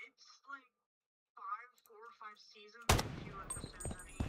It's like 4 or 5 seasons, and a few episodes of each.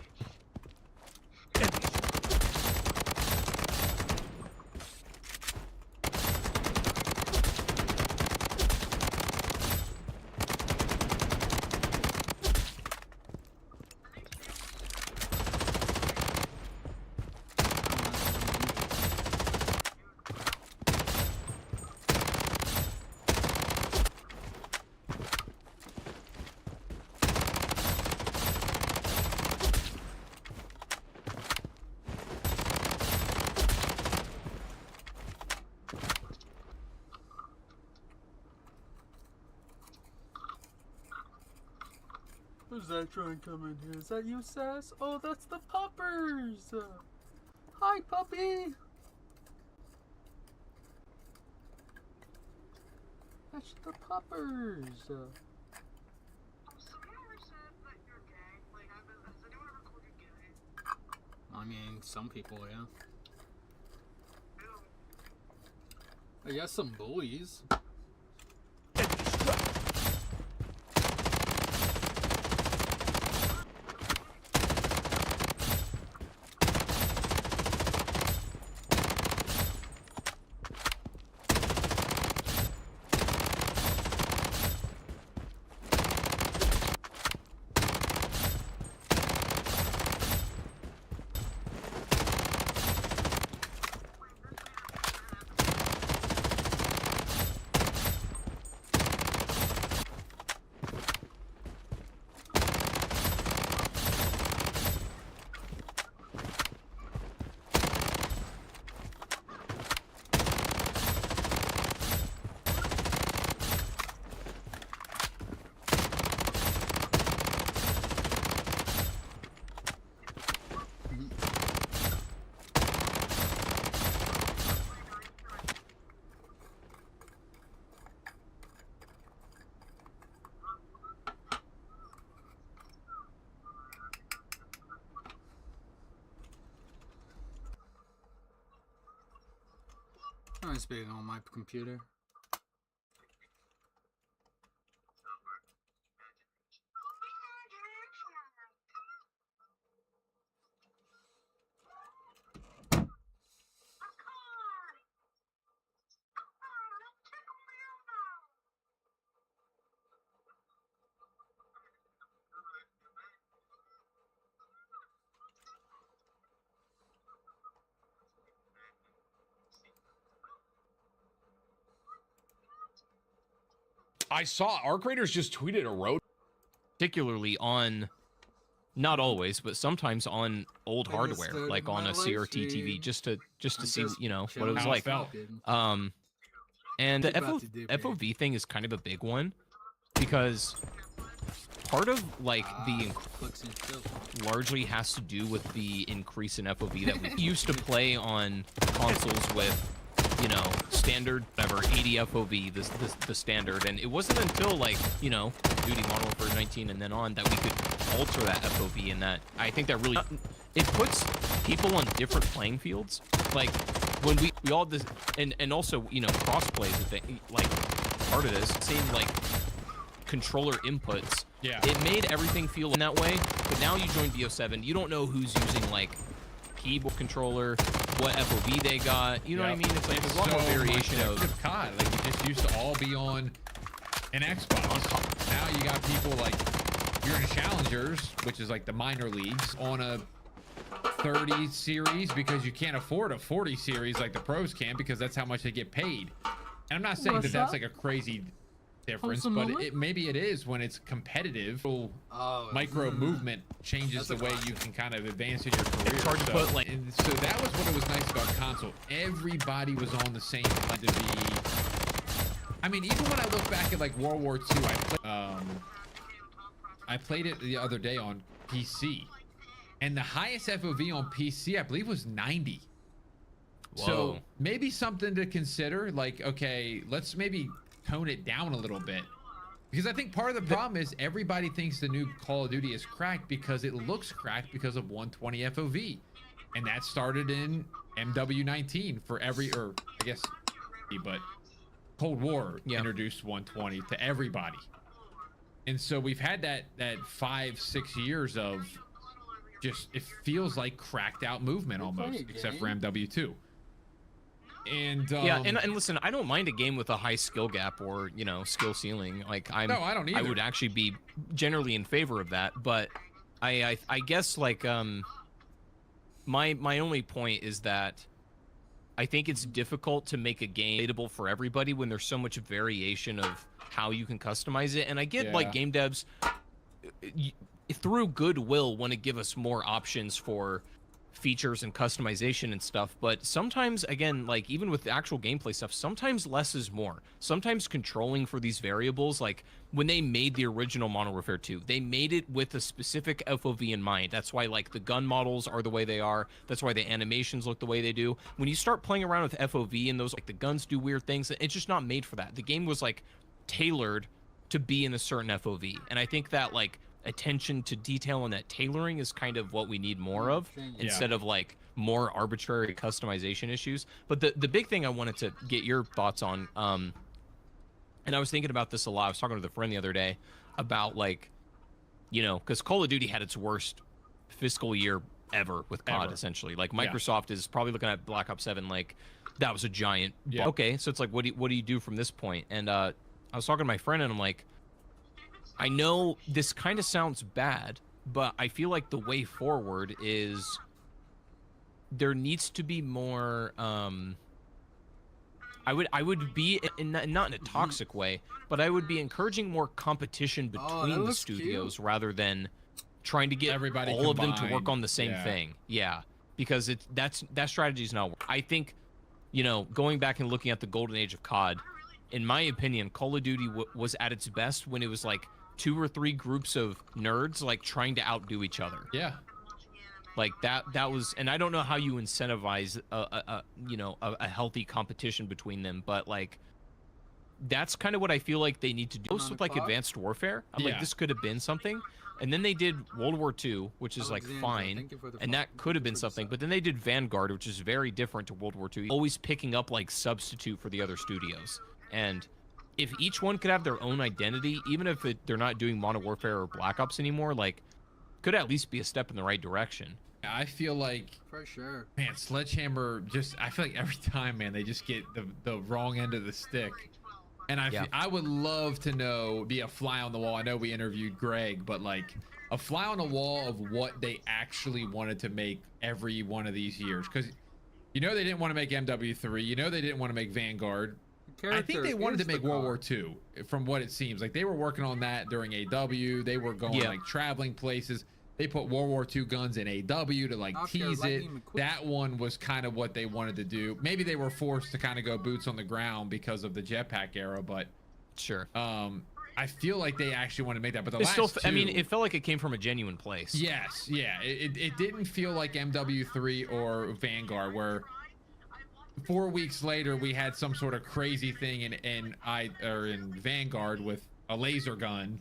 Who's that trying to come in here? Is that you, Sass? Oh, that's the puppers! Hi, puppy! That's the puppers! So you ever said that you're gay? Like, has anyone ever called you gay? I mean, some people, yeah. Ew. I guess some bullies. I'm speaking on my computer. I saw Arc Raiders just tweeted a road, particularly on, not always, but sometimes on old hardware, like on a CRT TV, just to see, you know, what it was how like. it felt. And the FOV thing is kind of a big one, because part of like the largely has to do with the increase in FOV that we used to play on consoles with, you know, standard, whatever, 80 FOV, the standard, and it wasn't until, like, you know, Duty Modern Warfare 19 and then on that we could alter that FOV, and that, I think that really, it puts people on different playing fields, like, when we all, this, and also, you know, crossplay is a thing, like, part of this, same, like, controller inputs, yeah, it made everything feel in that way, but now you join BO7, you don't know who's using, like, keyboard controller, what FOV they got, you know what I mean? It's like there's a lot more variation of COD. Like, it just used to all be on an Xbox. Now you got people like, you're in Challengers, which is like the minor leagues, on a 30 series because you can't afford a 40 series like the pros can, because that's how much they get paid. And I'm not saying that that's like a crazy difference, but maybe it is when it's competitive. Micro movement changes the way you can kind of advance in your career. It's hard to put, like, and so that was what it was nice about console. Everybody was on the same line to be. I mean, even when I look back at like World War II, I played it the other day on PC, and the highest FOV on PC I believe was 90. Whoa. So maybe something to consider. Like, okay, let's maybe tone it down a little bit, because I think part of the problem is everybody thinks the new Call of Duty is cracked because it looks cracked because of 120 FOV, and that started in MW19 for every, or I guess, but Cold War introduced 120 to everybody. And so we've had that 5-6 years of just, it feels like cracked out movement almost, except for MW2. And yeah, and listen, I don't mind a game with a high skill gap or, you know, skill ceiling. Like I don't either. I would actually be generally in favor of that, but I guess like my only point is that I think it's difficult to make a game relatable for everybody when there's so much variation of how you can customize it. And I get like game devs through goodwill want to give us more options for features and customization and stuff, but sometimes, again, like even with the actual gameplay stuff, sometimes less is more. Sometimes controlling for these variables, like when they made the original Modern Warfare 2, they made it with a specific FOV in mind. That's why like the gun models are the way they are. That's why the animations look the way they do. When you start playing around with FOV and those, like the guns do weird things, it's just not made for that. The game was like tailored to be in a certain FOV, and I think that like attention to detail and that tailoring is kind of what we need more of, instead of like more arbitrary customization issues. But the big thing I wanted to get your thoughts on, and I was thinking about this a lot. I was talking with a friend the other day about like, you know, because Call of Duty had its worst fiscal year ever with COD, essentially. Like Microsoft is probably looking at Black Ops 7 like that was a giant. Okay, so it's like, what do you do from this point? And I was talking to my friend and I'm like, I know this kind of sounds bad, but I feel like the way forward is there needs to be more. I would be not in a toxic way, but I would be encouraging more competition between the studios rather than trying to get everybody all combined. of them to work on the same thing. Yeah, because that strategy is not working. I think, you know, going back and looking at the golden age of COD, in my opinion, Call of Duty was at its best when it was like 2 or 3 groups of nerds like trying to outdo each other. Yeah. Like that was, and I don't know how you incentivize a healthy competition between them, but like that's kind of what I feel like they need to do. With like Advanced Warfare, I'm like, this could have been something. And then they did World War II, which is like fine, and that could have been something. But then they did Vanguard, which is very different to World War II, always picking up like substitute for the other studios. And if each one could have their own identity, even if they're not doing Modern Warfare or Black Ops anymore, like, could at least be a step in the right direction. I feel like, for sure, man, Sledgehammer I feel like every time, man, they just get the wrong end of the stick. And I would love to be a fly on the wall. I know we interviewed Greg, but like a fly on the wall of what they actually wanted to make every one of these years. Because, you know, they didn't want to make MW3. You know, they didn't want to make Vanguard. I think they wanted to make World War II, from what it seems. Like they were working on that during AW. They were going like traveling places. They put World War II guns in AW to like tease it. That one was kind of what they wanted to do. Maybe they were forced to kind of go boots on the ground because of the jetpack era, but sure. I feel like they actually want to make that. But the last two, I mean, it felt like it came from a genuine place. Yes, yeah. It didn't feel like MW3 or Vanguard, where 4 weeks later we had some sort of crazy thing in Vanguard with a laser gun,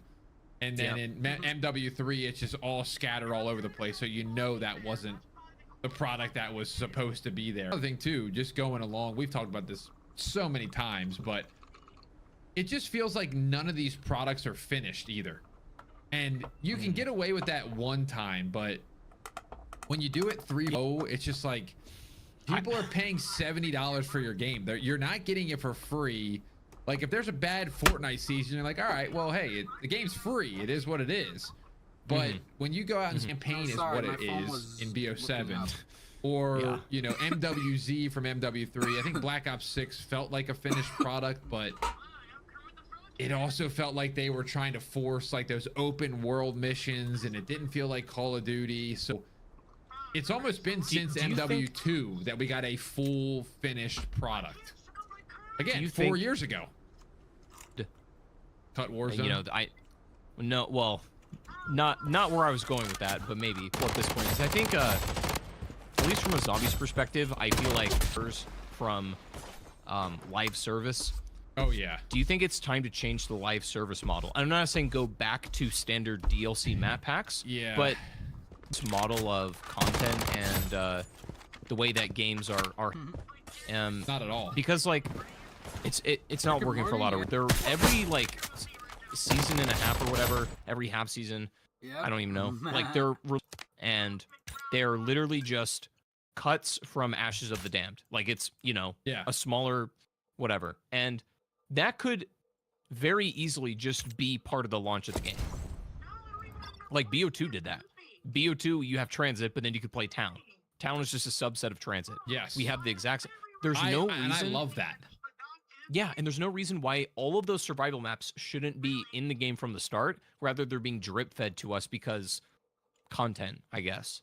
and then in MW3 it's just all scattered all over the place, so you know that wasn't the product that was supposed to be there. Another thing too, just going along, we've talked about this so many times, but it just feels like none of these products are finished either. And you can get away with that one time, but when you do it 3-0, it's just like people are paying $70 for your game. You're not getting it for free. Like if there's a bad Fortnite season, you're like, all right, well, hey, the game's free. It is what it is. But when you go out and campaign is what it is in BO7, or you know, MWZ from MW3. I think Black Ops 6 felt like a finished product, but it also felt like they were trying to force like those open world missions, and it didn't feel like Call of Duty. So it's almost been since MW2 that we got a full finished product. Again, 4 years ago. Cut Warzone. You know, not where I was going with that, but maybe at this point, because I think, at least from a zombies perspective, I feel like from live service. Oh yeah. Do you think it's time to change the live service model? I'm not saying go back to standard DLC map packs. Yeah. But this model of content and the way that games are not at all. Because like it's not working for a lot of every like season and a half or whatever, every half season. Yeah. I don't even know. Like they're literally just cuts from Ashes of the Damned. Like it's, Yeah. a smaller whatever. And that could very easily just be part of the launch of the game. Like BO2 did that. BO2, you have transit, but then you could play town. Town is just a subset of transit. Yes. We have the exact same. There's no reason. And I love that. Yeah, and there's no reason why all of those survival maps shouldn't be in the game from the start. Rather, they're being drip fed to us because content, I guess.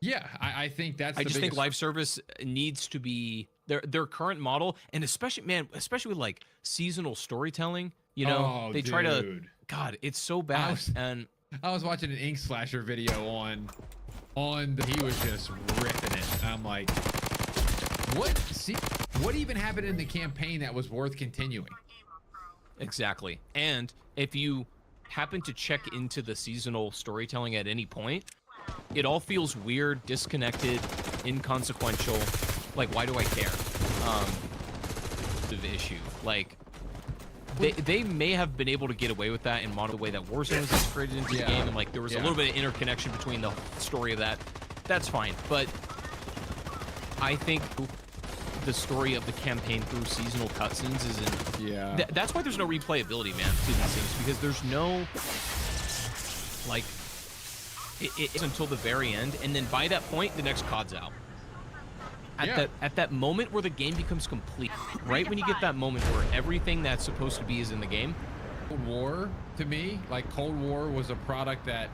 Yeah, I think that's. I the just think biggest- live service needs to be their current model, and especially with like seasonal storytelling. Oh, they try to. dude. God, it's so bad. And I was watching an Ink Slasher video on he was just ripping it. And I'm like, what even happened in the campaign that was worth continuing? exactly. And if you happen to check into the seasonal storytelling at any point, it all feels weird, disconnected, inconsequential. Like, why do I care? The issue. Like, they may have been able to get away with that in modern the way that Warzone was integrated into the game, and like there was a little bit of interconnection between the story of that. That's fine, but I think the story of the campaign through seasonal cutscenes isn't. Yeah. That's why there's no replayability, man, to these things, because there's no like it's until the very end, and then by that point, the next COD's out. At that moment where the game becomes complete, right when you get that moment where everything that's supposed to be is in the game. Cold War, to me, like Cold War was a product that,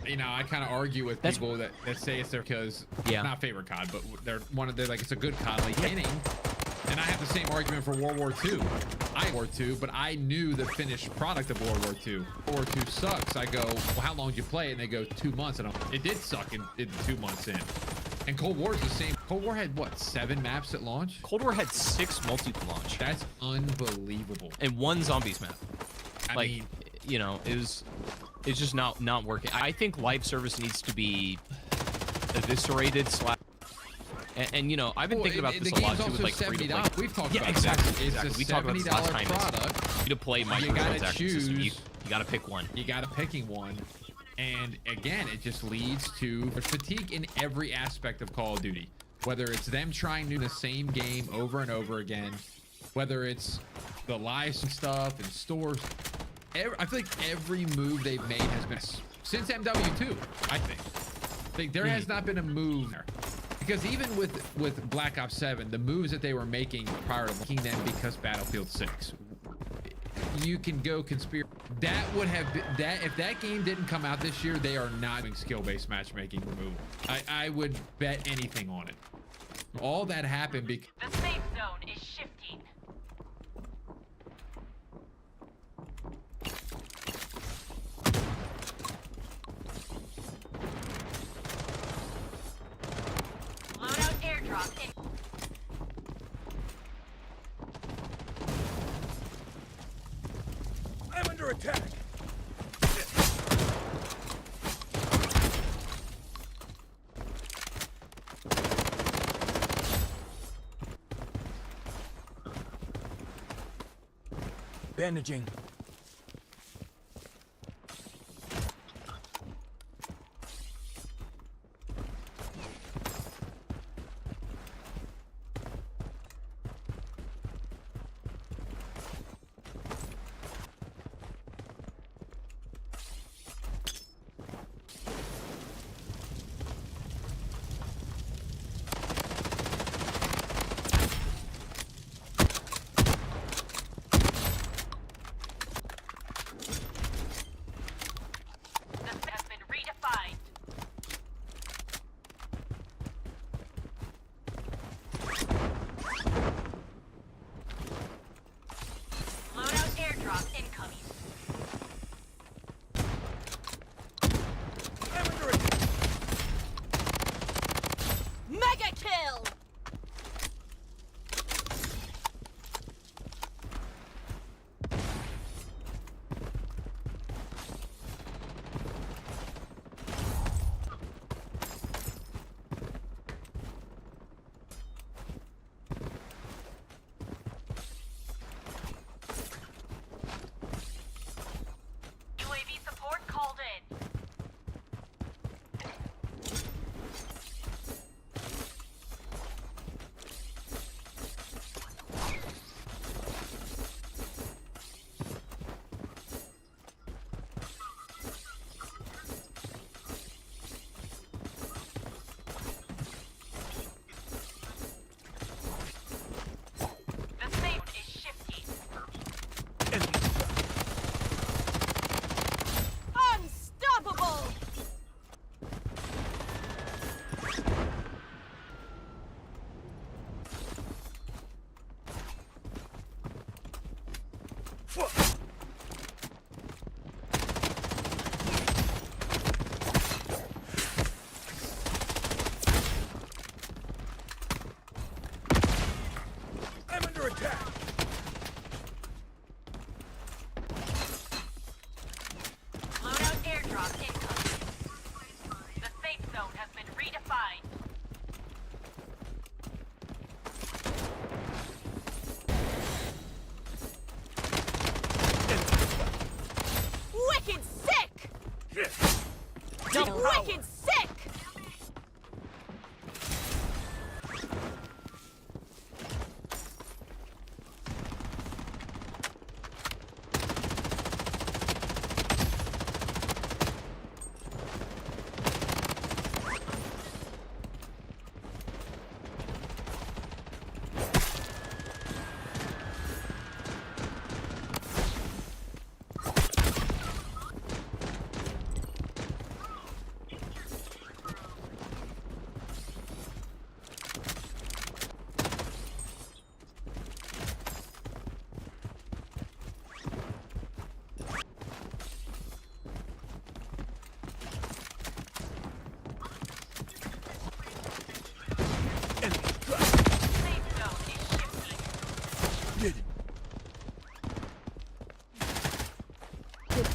I kind of argue with people that say it's their because not favorite COD, but they're like it's a good COD like inning. And I have the same argument for World War II. But I knew the finished product of World War II. World War II sucks. I go, well, how long did you play it? And they go 2 months. And it did suck in 2 months in. And Cold War is the same. Cold War had what, 7 maps at launch? Cold War had 6 multi-launch. That's unbelievable. And 1 zombies map. I mean, it's just not working. I think live service needs to be eviscerated. And I've been thinking about this a lot too with like free to play. We've talked about exactly. It's a we talked about this last time. product. Free to play microtransaction system. You gotta pick one. You gotta picking one. And again, it just leads to fatigue in every aspect of Call of Duty. Whether it's them trying to do the same game over and over again, whether it's the live stuff and stores. I feel like every move they've made has been since MW2. I think there has not been a move there. Because even with Black Ops 7, the moves that they were making prior to making them because Battlefield 6, you can go conspiracy. That would have been that if that game didn't come out this year, they are not doing skill-based matchmaking move. I would bet anything on it. All that happened because the safe zone is shifting. Loadout airdrop in. I'm under attack. Bandaging.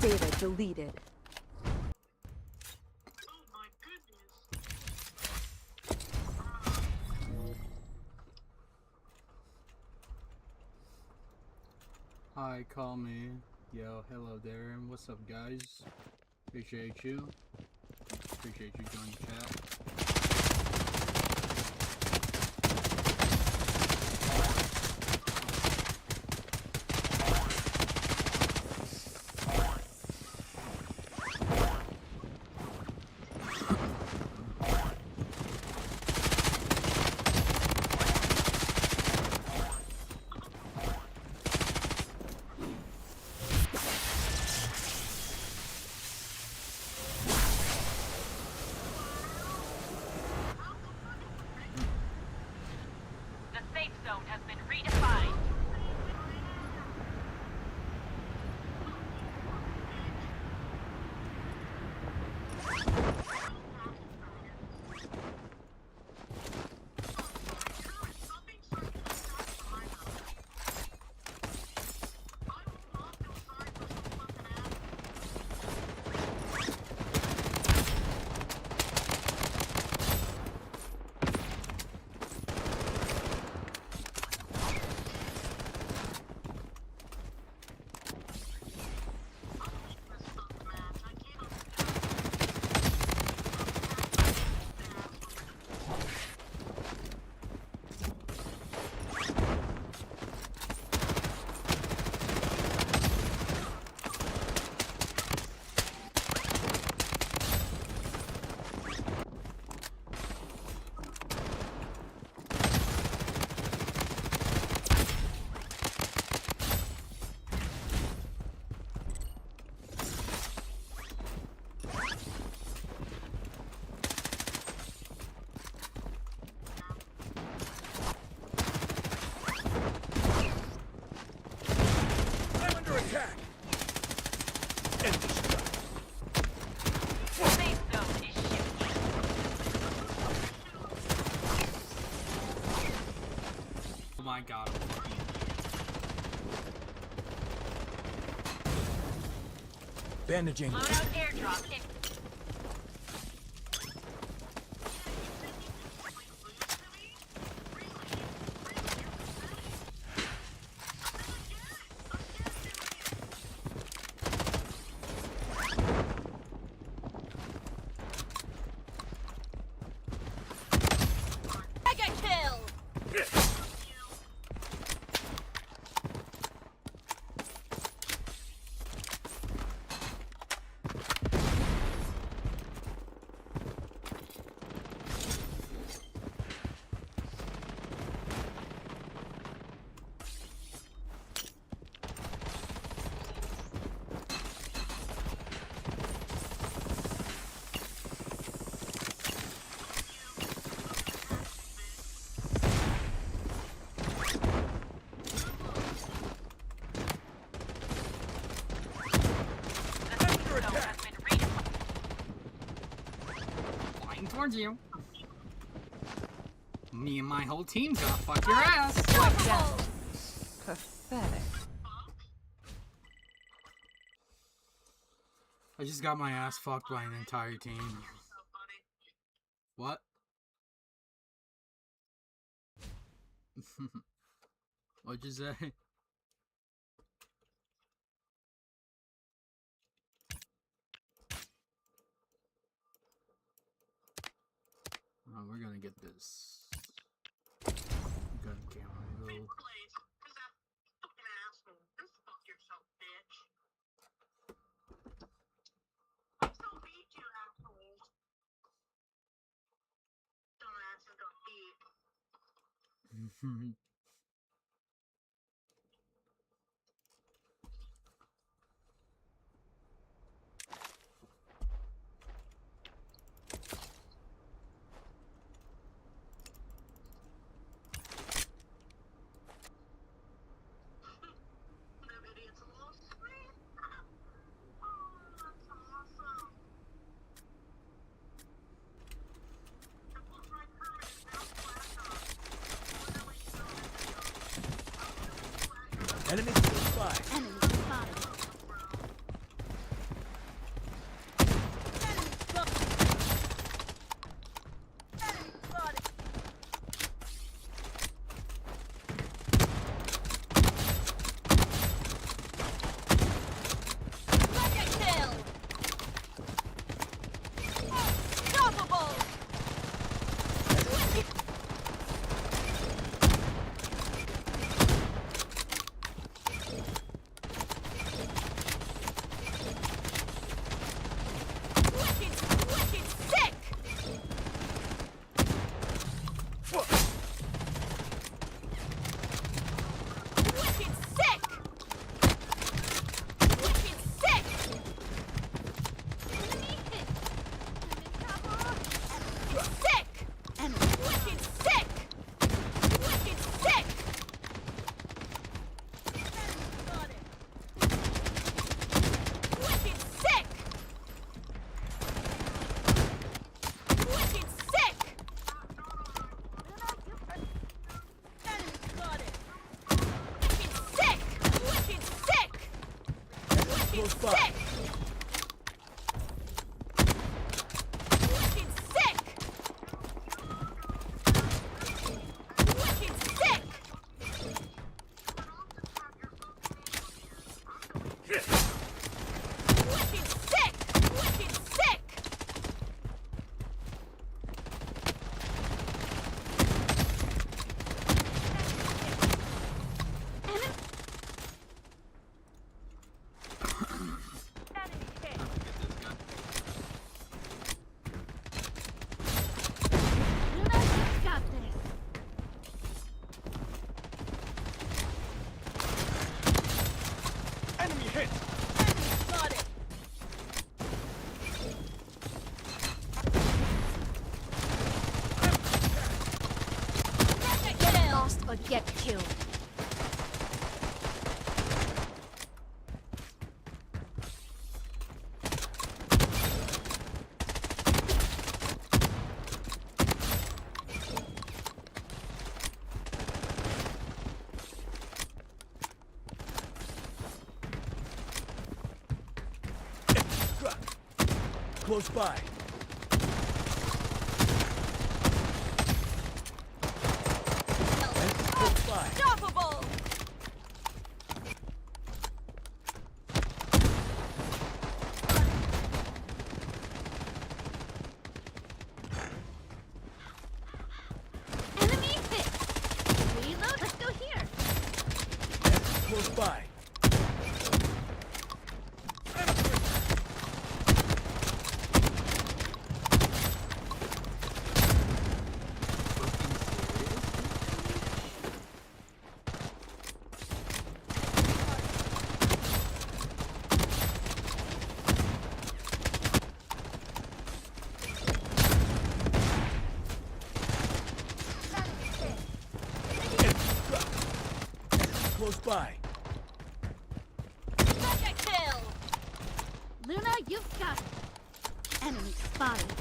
Data deleted. Oh my goodness. Hi, call me. Yo, hello there, and what's up, guys? Appreciate you. Appreciate you joining the chat. The safe zone has been redefined. I'm under attack. End destruct. The safe zone is shifting. Oh my god. Bandaging. Loadout airdrop in. Mega kill! The safe zone has been redefined. Flying towards you. Me and my whole team's gonna fuck your ass. Pathetic. I just got my ass fucked by an entire team. What? What'd you say? Oh, we're gonna get this gun camera. Please, cause that fucking asshole. Just fuck yourself, bitch. I still beat you, asshole. Dumbasses got beat. Them idiots lost screen. Oh, that's awesome. It looks like Kermit is now flashed on. Literally so Enemy close by. Enemy spotted. bro. Wicked sick! Wicked sick! Enemy hit. Luna, you've got this. Enemy hit! Got it. Get lost or get killed. Struck. Close by. Close by. Unstoppable! Enemy hit! Reload, let's go here! Close by. Close by. Mega kill! Luna, you've got it. Enemy spotted.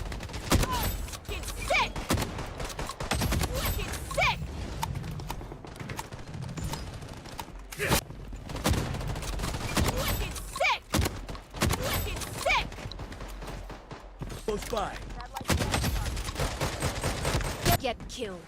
Wicked sick! Wicked sick! Wicked sick! Wicked sick! Close by. Get killed.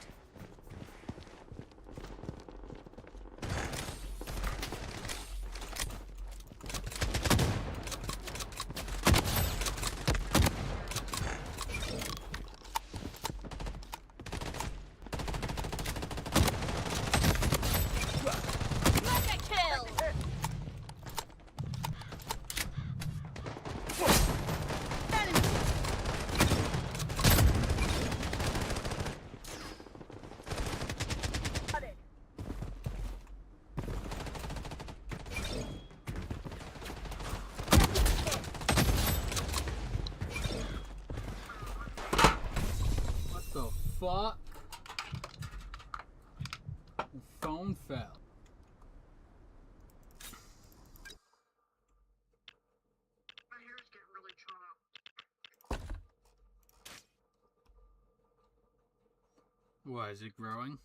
Mega kill! Enemy! What the fuck? The phone fell. My hair's getting really chopped. Why is it growing?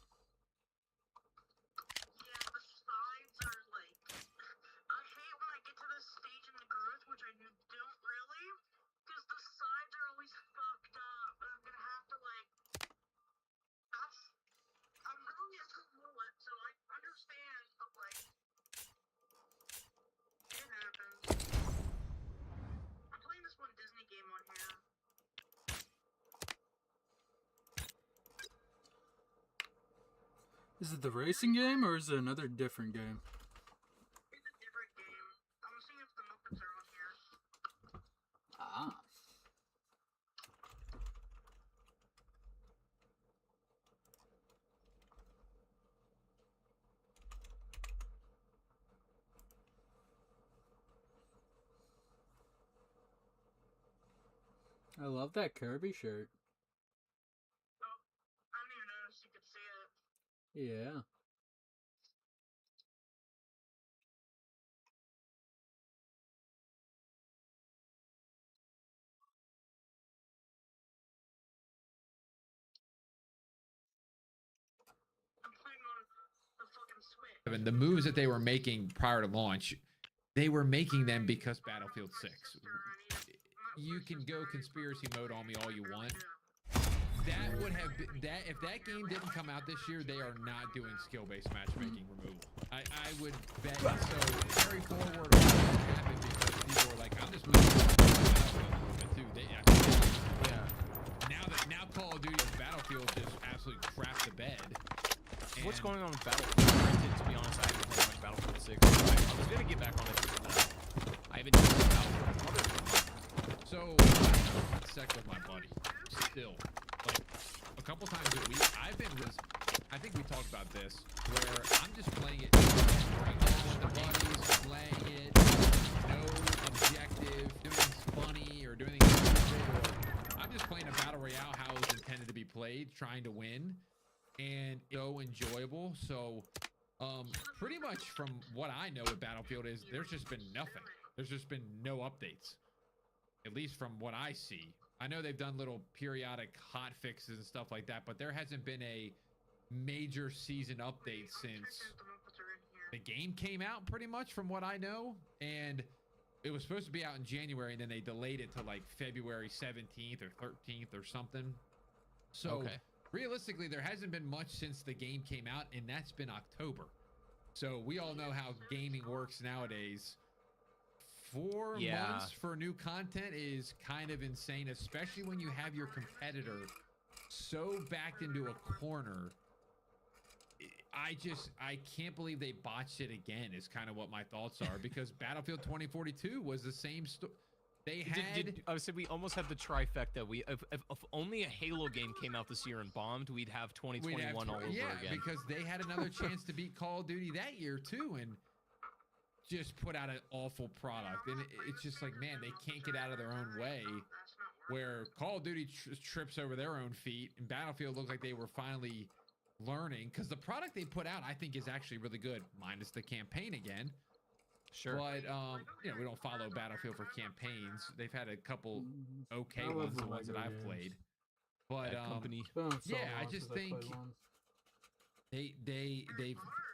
Yeah, the sides are like. I hate when I get to this stage in the growth, which I don't really, because the sides are always fucked up. And I'm gonna have to like. I'm growing it to mullet, so I understand, but like. It happens. I'm playing this one Disney game on here. Is it the racing game or is it another different game? It's a different game. I'm seeing if the Muppets are on here. Ah. I love that Kirby shirt. I didn't even notice you could see it. Yeah. I'm playing on the fucking Switch. And the moves that they were making prior to launch, they were making them because Battlefield 6. You can go conspiracy mode on me all you want. That would have been that if that game didn't come out this year, they are not doing skill-based matchmaking removal. I would bet so. Carry forward. just moving on a little bit too. Yeah. Now Call of Duty Battlefield just absolutely crap the bed. What's And- going on with Battlefield? Granted, to be honest, I haven't played much Battlefield 6. I was gonna get back on it, but I haven't used Battlefield. So I'm sick with my buddy. Still, like a couple times a week, I think we talked about this, where I'm just playing it, bring on with the buddies, playing it, no objective, doing things funny or doing things stupid, or I'm just playing a battle royale how it was intended to be played, trying to win, and so enjoyable. So, pretty much from what I know with Battlefield is there's just been nothing. There's just been no updates, at least from what I see. I know they've done little periodic hot fixes and stuff like that, but there hasn't been a major season update since the game came out, pretty much from what I know. And it was supposed to be out in January, and then they delayed it to like February 17th or 13th or something. So Okay. realistically, there hasn't been much since the game came out, and that's been October. So we all know how gaming works nowadays. 4 Yeah. months for new content is kind of insane, especially when you have your competitor so backed into a corner. I can't believe they botched it again, is kind of what my thoughts are, because Battlefield 2042 was the same story. They had I said we almost had the trifecta. If only a Halo game came out this year and bombed, we'd have 2021 all over yeah, again. because they had another chance to beat Call of Duty that year too, and just put out an awful product. And it's just like, man, they can't get out of their own way, where Call of Duty trips over their own feet, and Battlefield looked like they were finally learning, because the product they put out, I think, is actually really good, minus the campaign again. Sure. But you know, we don't follow Battlefield for campaigns. They've had a couple okay I love ones, the the ones that Lego I've games. played. But Bad company. It's been so yeah, I long just since think played one.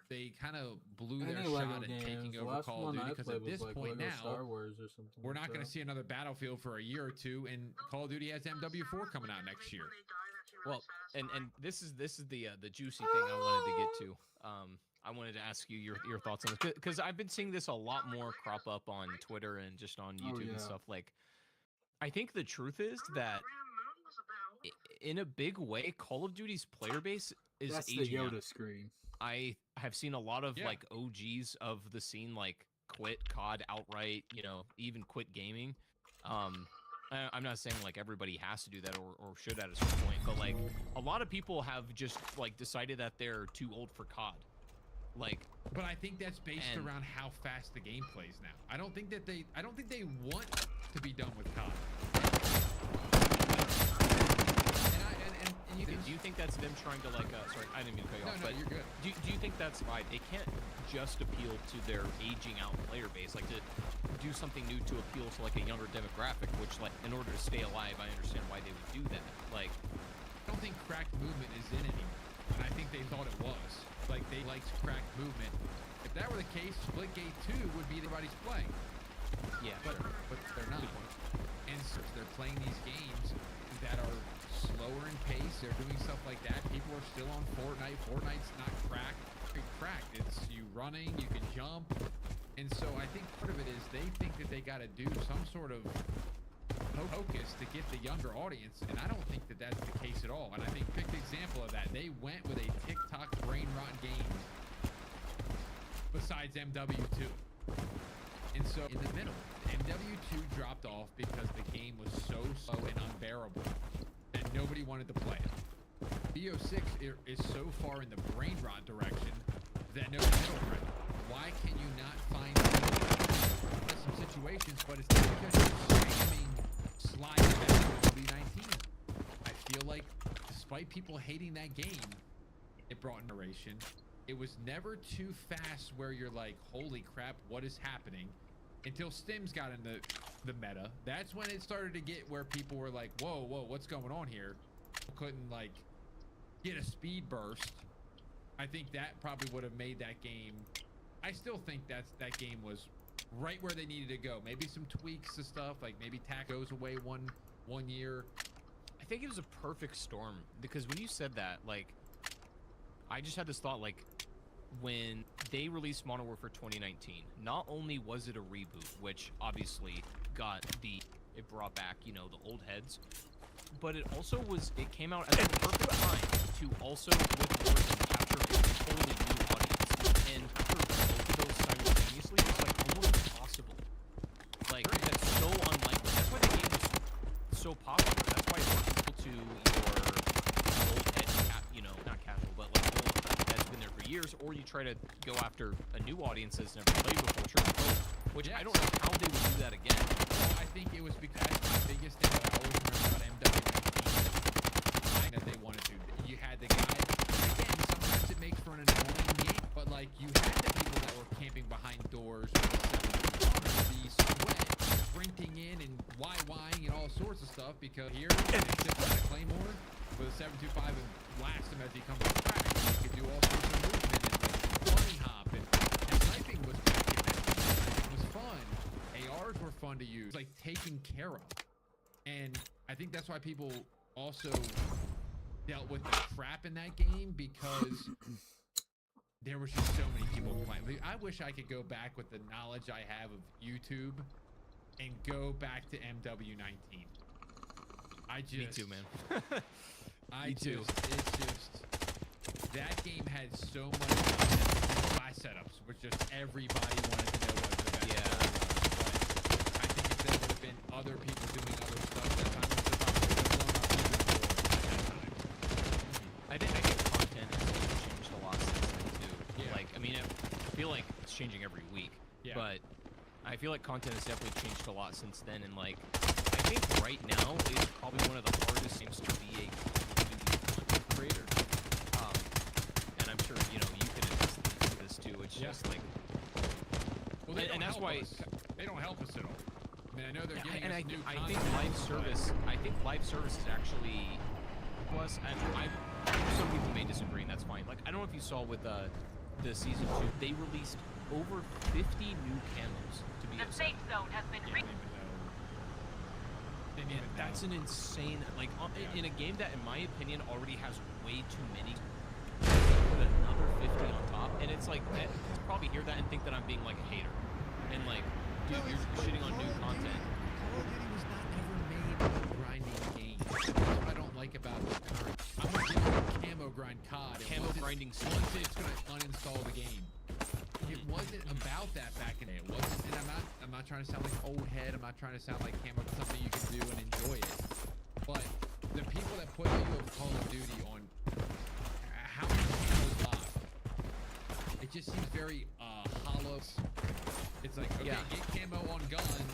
they kind of blew their Any Lego shot at games, taking the over last Call of one Duty, I because played at was this like point Lego now Star Wars or something. we're like not going that. to see another Battlefield for a year or two, and Call of Duty has MW4 coming out next year. Well, and this is the juicy thing I wanted to get to. I wanted to ask you your thoughts on this, because I've been seeing this a lot more crop up on Twitter and just on YouTube yeah. and stuff. Like, I think the truth is that in a big way, Call of Duty's player base is That's the aging Yoda out. screen. I have seen a lot of Yeah. like OGs of the scene like quit COD outright, you know, even quit gaming. I'm not saying like everybody has to do that or should at a certain point, but like a lot of people have just like decided that they're too old for COD. Like, But I think that's based And- around how fast the game plays now. I don't think they want to be done with COD. And you do can, you think that's them trying to like sorry, I didn't mean to cut you no, off, no, but you're good. do you think that's right? It can't just appeal to their aging out player base, like to do something new to appeal to like a younger demographic, which like in order to stay alive, I understand why they would do that. Like, I don't think cracked movement is in anymore, and I think they thought it was. Like, they liked cracked movement. If that were the case, Splitgate 2 would be everybody's playing, yeah, but they're not. Good point. And so they're playing these games that are slower in pace. They're doing stuff like that. People are still on Fortnite. Fortnite's not cracked. It's you running, you can jump. And so I think part of it is they think that they got to do some sort of focus to get the younger audience, and I don't think that that's the case at all. And I think picked example of that, they went with a TikTok brain rot game besides MW2. And so in the middle, MW2 dropped off because the game was so slow and unbearable that nobody wanted to play it. BO6 is so far in the brain rot direction that no middle ground. Why can you not find some situations, but it's not because you're spamming slide back to W19. I feel like despite people hating that game, it brought narration. It was never too fast where you're like, holy crap, what is happening? Until Stims got in the meta. That's when it started to get where people were like, whoa, what's going on here? Couldn't like get a speed burst. I think that probably would have made that game. I still think that game was right where they needed to go. Maybe some tweaks to stuff, like maybe TAC goes away one year. I think it was a perfect storm, because when you said that, like, I just had this thought, like, when they released Modern Warfare 2019, not only was it a reboot, which obviously it brought back, you know, the old heads, but it came out at the perfect time to also, with Warzone, capture a totally new audience. And capture both of those simultaneously is like almost impossible. Like, that's so unlikely. That's why the game is so popular. That's why it brought people to your old head, you know, not casual, but like old that's been there for years, or you try to go after a new audience that's never played before, sure, both, which I don't know how they would do that again. Well, I think it was because the biggest thing that I always remember about MW19 that they wanted to. You had the guy. Again, sometimes it makes for an annoying game, but like you had the people that were camping behind doors with the sweat, sprinting in and YYing and all sorts of stuff because here it's just like a claymore with a 725 and blast him as he comes to crack. You could do all sorts of movement and like bunny hop and sniping was back in that time. It was fun. ARs were fun to use, like taken care of. And I think that's why people also dealt with the crap in that game, because there was just so many people playing. Like, I wish I could go back with the knowledge I have of YouTube and go back to MW19. Me too, man. It's just that game had so much class setups, which just everybody wanted to know what the best was. But I think if there would have been other people doing other stuff at that time, the probably would have blown up even more at that time. I think content has changed a lot since then too. Yeah. Like, I mean, I feel like it's changing every week. Yeah. But I feel like content has definitely changed a lot since then, and like, I think right now is probably one of the hardest games to be a content creator. And I'm sure, you know, you can attest to this too. It's just like, Well, and that's why they don't help us at all. I mean, I know they're giving us new I content. think live service is actually plus. And some people may disagree, and that's fine. Like, I don't know if you saw with the season 2, they released over 50 new camos to be The safe zone has been reached. That's an insane, like, in a game that, in my opinion, already has way too many. Put another 50 on top, and it's like, you probably hear that and think that I'm being like a hater, and like, dude, you're shitting on new content. Call of Duty was not ever made a grinding game. That's what I don't like about the current. I'm gonna camo grind COD. Camo grinding once it's gonna uninstall the game. It wasn't about that back in the day. It wasn't, and I'm not trying to sound like old head. I'm not trying to sound like camo something you can do and enjoy it. But the people that put you of Call of Duty on how many camos live, it just seems very hollow. It's like, okay, get camo on gun,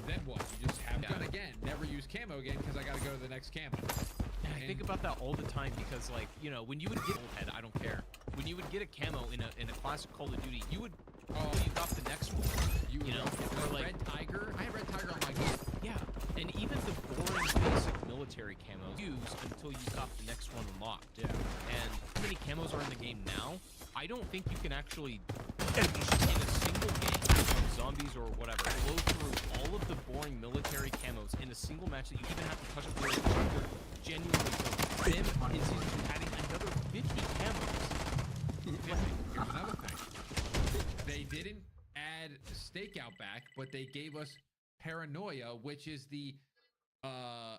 then what? You just have gun again. Never use camo again because I gotta go to the next camo. And I think about that all the time because, like, you know, when you would get old head, I don't care. When you would get a camo in a classic Call of Duty, you would you got the next one. You know, or like Red Tiger. I had Red Tiger on my gun. Yeah, and even the boring basic military camos used until you got the next one unlocked. Yeah. And how many camos are in the game now? I don't think you can actually, in a single game, zombies or whatever, blow through all of the boring military camos in a single match that you even have to touch up with your genuinely them is adding another 50 camos. Here's another thing. They didn't add Stakeout back, but they gave us Paranoia, which is the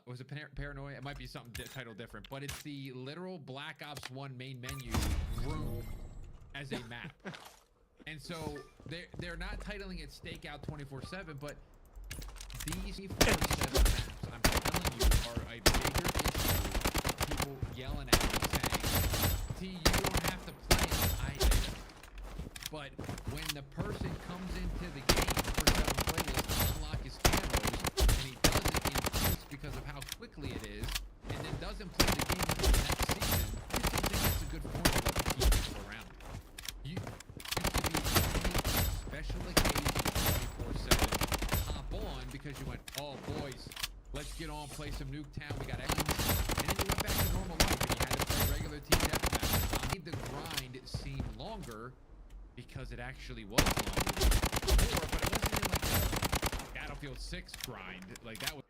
was it Paranoia? It might be something titled different, but it's the literal Black Ops 1 main menu room as a map. And so they're not titling it Stakeout 24/7, but these 24/7 maps, I'm telling you, are a bigger issue. People yelling at me saying, "T, you don't have to play it." I get it. But when the person comes into the game for 7 playlist to unlock his camos, and he does it in peace because of how quickly it is, and then doesn't play the game until the next season, I just don't think that's a good formula to keep people around. You should be any special occasion 24/7 hop on because you went, "Oh boys, let's get on, play some Nuketown, we got everything," and then you went back to normal life and you had to play regular team deathmatch. I made the grind seem longer because it actually was longer before, but it wasn't in like a Battlefield 6 grind like that was.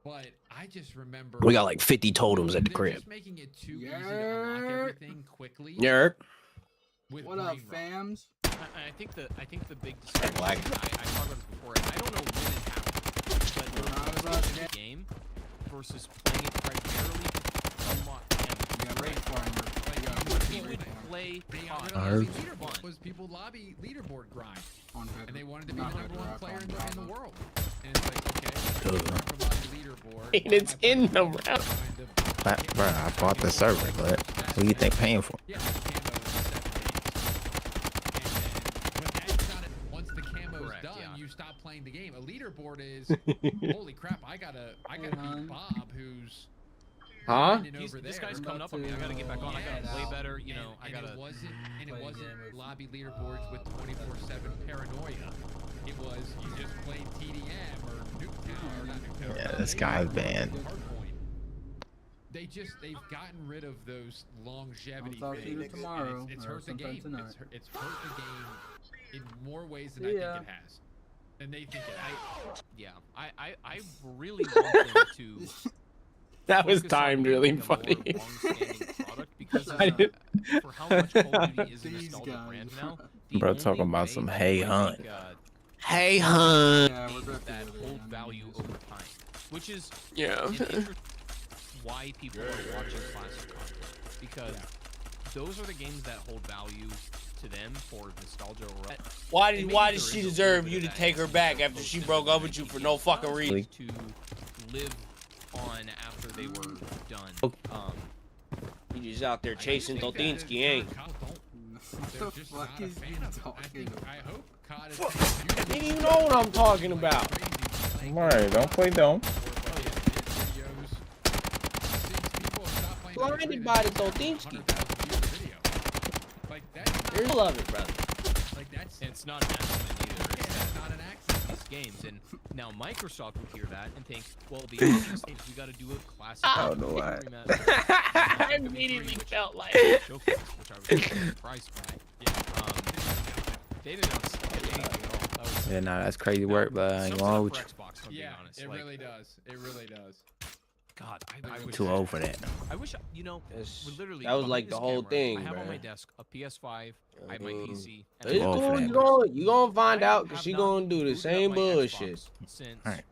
But I just remember We got like 50 totems at the they're crib. just making it too easy to unlock everything quickly. Yerk. with What up, brain rot. fams? I think the big discussion. Black. I talked about this before, and I don't know when it happened, but there Not was about a game versus playing it primarily from You got Right. Red Farmer. You got we Red would Farmer play They COD. got I rid of heard. leaderboard was people lobby leaderboard grind, on Pepper. and they wanted to be Not the number Pepper one Rock, player on in the Bravo. world. And it's like, okay, Dude. from lobby leaderboard. And it's in the round. Bro, I bought the server, but what do you think paying for? Yeah, the camo is 7 days. But that's not it. Once the camo is Correct, done, yeah. you stop playing the game. A leaderboard is, holy crap, I gotta beat Bob, who's Huh? grinding over This there. guy's coming up on me. I gotta get back on. I gotta play better. You know, I And gotta. it wasn't play a game of- lobby leaderboards with 24/7 paranoia. It was you just played TDM or Nuketown or not Nuketown. Yeah, this guy's banned. Hardpoint. They've gotten rid of those longevity I'll talk to you things, and tomorrow, It's or hurt the sometime game. tonight. It's hurt the game in more ways than See I ya. think it has. And they think it has. Yeah, I really want them to. That was focus on timed making really a more funny. long-standing product because I didn't- for how much Call of Duty is a These nostalgia guys. brand now. the Bro, only talking about way some that Hey they Hun. make, Hey, hun. Yeah, we're games back that together, hold yeah, value just- over time, which is Yeah. an interest why people are watching classic content because those are the games that hold value to them for nostalgia or Why and did maybe why there did is she a little deserve bit you of to that take her in back some after of she those broke up with games you for that no people fucking love reason? to live on after they were done. You just out there I just chasing think that Doltinsky, ain't? COD don't- What They're the just fuck not a is he fan of it. talking about? I hope COD is Nigga, you know what I'm talking about. Right, don't play dumb. Blinded by the Doltinsky. Like that's There's love it, brother. like that's And it's not an accident either. It's that's not an accident. these games, and now Microsoft would hear that and think, well, the obvious thing is we got to do a classic. I don't know why. I immediately felt like Showcase, which I was really surprised by. Yeah, they didn't announce anything at all. That was, Yeah, nah, that's crazy work, but I ain't sums it gonna up hold for you. Xbox, if I'm being Yeah, honest. it Like, really does. It really does. God, I wish. Too old for that. I wish, you know, It's- we literally. that was behind like the this whole camera, thing, I have on my bruh. desk a PS5, I have my PC. and It's Too old for cool. that. You gonna find I out because have she not gonna do the booted up same my bullshit. Xbox Since Alright.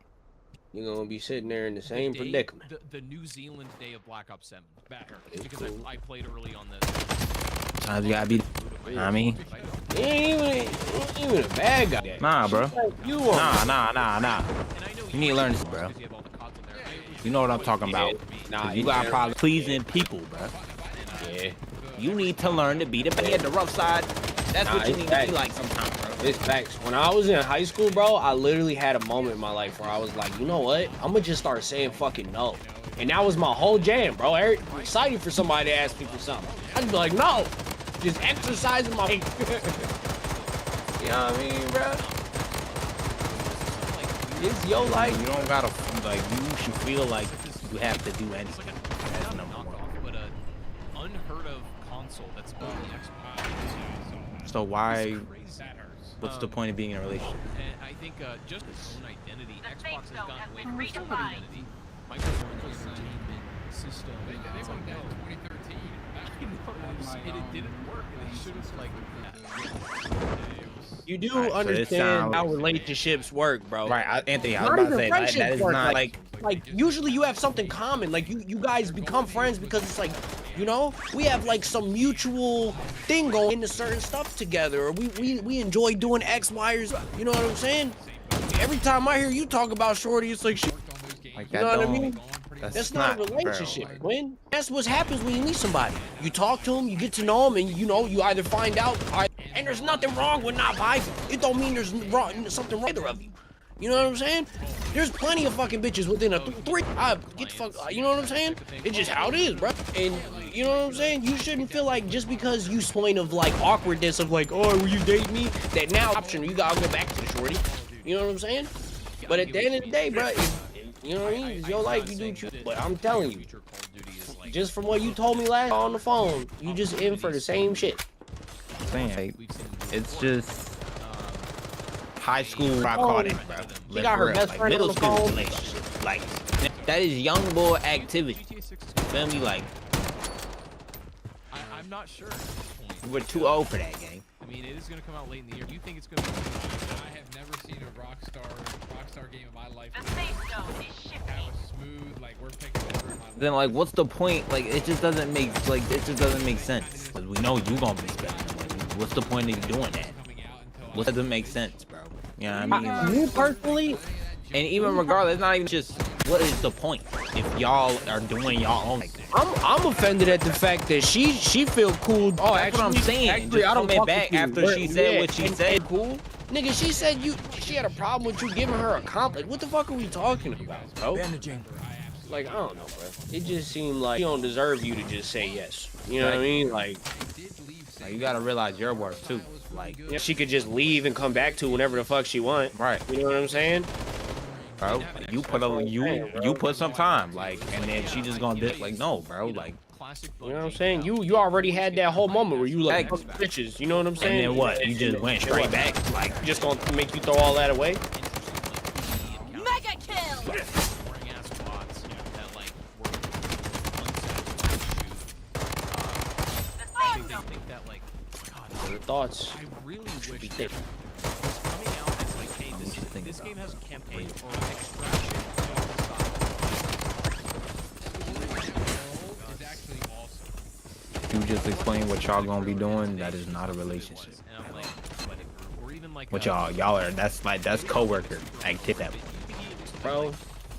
You're gonna be sitting there in the the same day- predicament. The New Zealand day of Black Ops 7. That hurt It's because cool. I played early on the. Sometimes you gotta be. I mean, He ain't even a bad guy. nah, bro. You are. Nah. And I know You need to learn this, bro. because you have all the CODs in there. You know what I'm talking about. Nah, You got probably pleasing people, bro. Yeah. You need to learn to be the bad, the rough side. That's what you need to be like sometimes, bro. It's facts. When I was in high school, bro, I literally had a moment in my life where I was like, you know what? I'm gonna just start saying fucking no. And that was my whole jam, bro. I'm excited for somebody to ask me for something. I'd be like, no. Just exercising my. You know what I mean, bro? It's your life. You don't gotta, like, you should feel like you have to do anything. That's Not a number one. knockoff, but an unheard of console that's on the Xbox. So why, Crazy. what's the point of being in a relationship? And I think just its own identity. The Xbox safe has zone gotten has away been from its own redefined. identity. Microsoft's entertainment system. They It's went like, down no. in 2013. I know, and it didn't work, and they should have like. You do Alright, so it understand sounds- how relationships work, bro. Right, Anthony, I was Not about to even say, like, friendships that is work, not like usually you have something common. Like you guys become friends because it's like, you know, we have like some mutual thing going into certain stuff together. Or we enjoy doing X, Y, or Z. You know what I'm saying? Every time I hear you talk about Shorty, it's like shit. like You that. know what I don't- mean? That's That's not a bro. relationship, Quinn. That's what happens when you meet somebody. You talk to them, you get to know them, and you know you either find out, and there's nothing wrong with not vibing. It don't mean there's something wrong with either of you. You know what I'm saying? There's plenty of fucking bitches within a three. Get the fuck. You know what I'm saying? It's just how it is, bro. And you know what I'm saying? You shouldn't feel like just because you point of like awkwardness of like, oh, will you date me? That now option you gotta go back to the shorty. You know what I'm saying? But at the end of the day, bro, you know what I mean? It's your life, you do what you. But I'm telling you, Future Call of Duty is like. just from what you told me last on the phone, you just in for the same shit. Saying, like, We've seen it's just high school. I caught it, bro. She got her Real, best like, friend on middle the school phone. relationship. Like that is young boy activity. GTA 6 is Feel me? Like I'm not sure at this point. We're too old for that game. I mean, it is going to come out late in the year. Do you think it's going to be? I have never seen a Rockstar game in my life The safe zone is shifting. have a smooth, like, we're picking over in my Then like, what's the point? Like, it just doesn't make sense. Cause we know you gonna be spending the money. What's the point of you doing that? coming out until What doesn't make sense, bro? You know what I mean? I- Me personally, and even regardless, it's not even just what is the point if y'all are doing y'all own. Like, I'm offended at the fact that she feel cool. Oh, that's what I'm saying. Actually, Just I don't coming fuck back with you. after she said what she and said. Cool. Nigga, she said she had a problem with you giving her a compliment. What the fuck are we talking about, bro? Bandaging. Like, I don't know, bro. It just seemed like she don't deserve you to just say yes. You know what I mean? Like, you gotta realize your worth too. Like, she could just leave and come back to whenever the fuck she want. right, You know what I'm saying? bro. You put some time, like, and then she just gonna dip. Like, no, bro. Like, Classic. You know what I'm saying? You already had that whole moment where you like Thanks. fuck bitches. You know what I'm saying? and then what? You just went straight back. Like, Just gonna make you throw all that away? Mega kill. Boring ass bots, that like were unsatisfied The safe zone. I think that like, God, Your thoughts? I really wish that it was coming out as like, hey, this game has a campaign or an extraction. is actually awesome. you just explain what y'all gonna be doing. That is not a relationship. And I'm like, or even like What y'all are. That's coworker activity. Bro,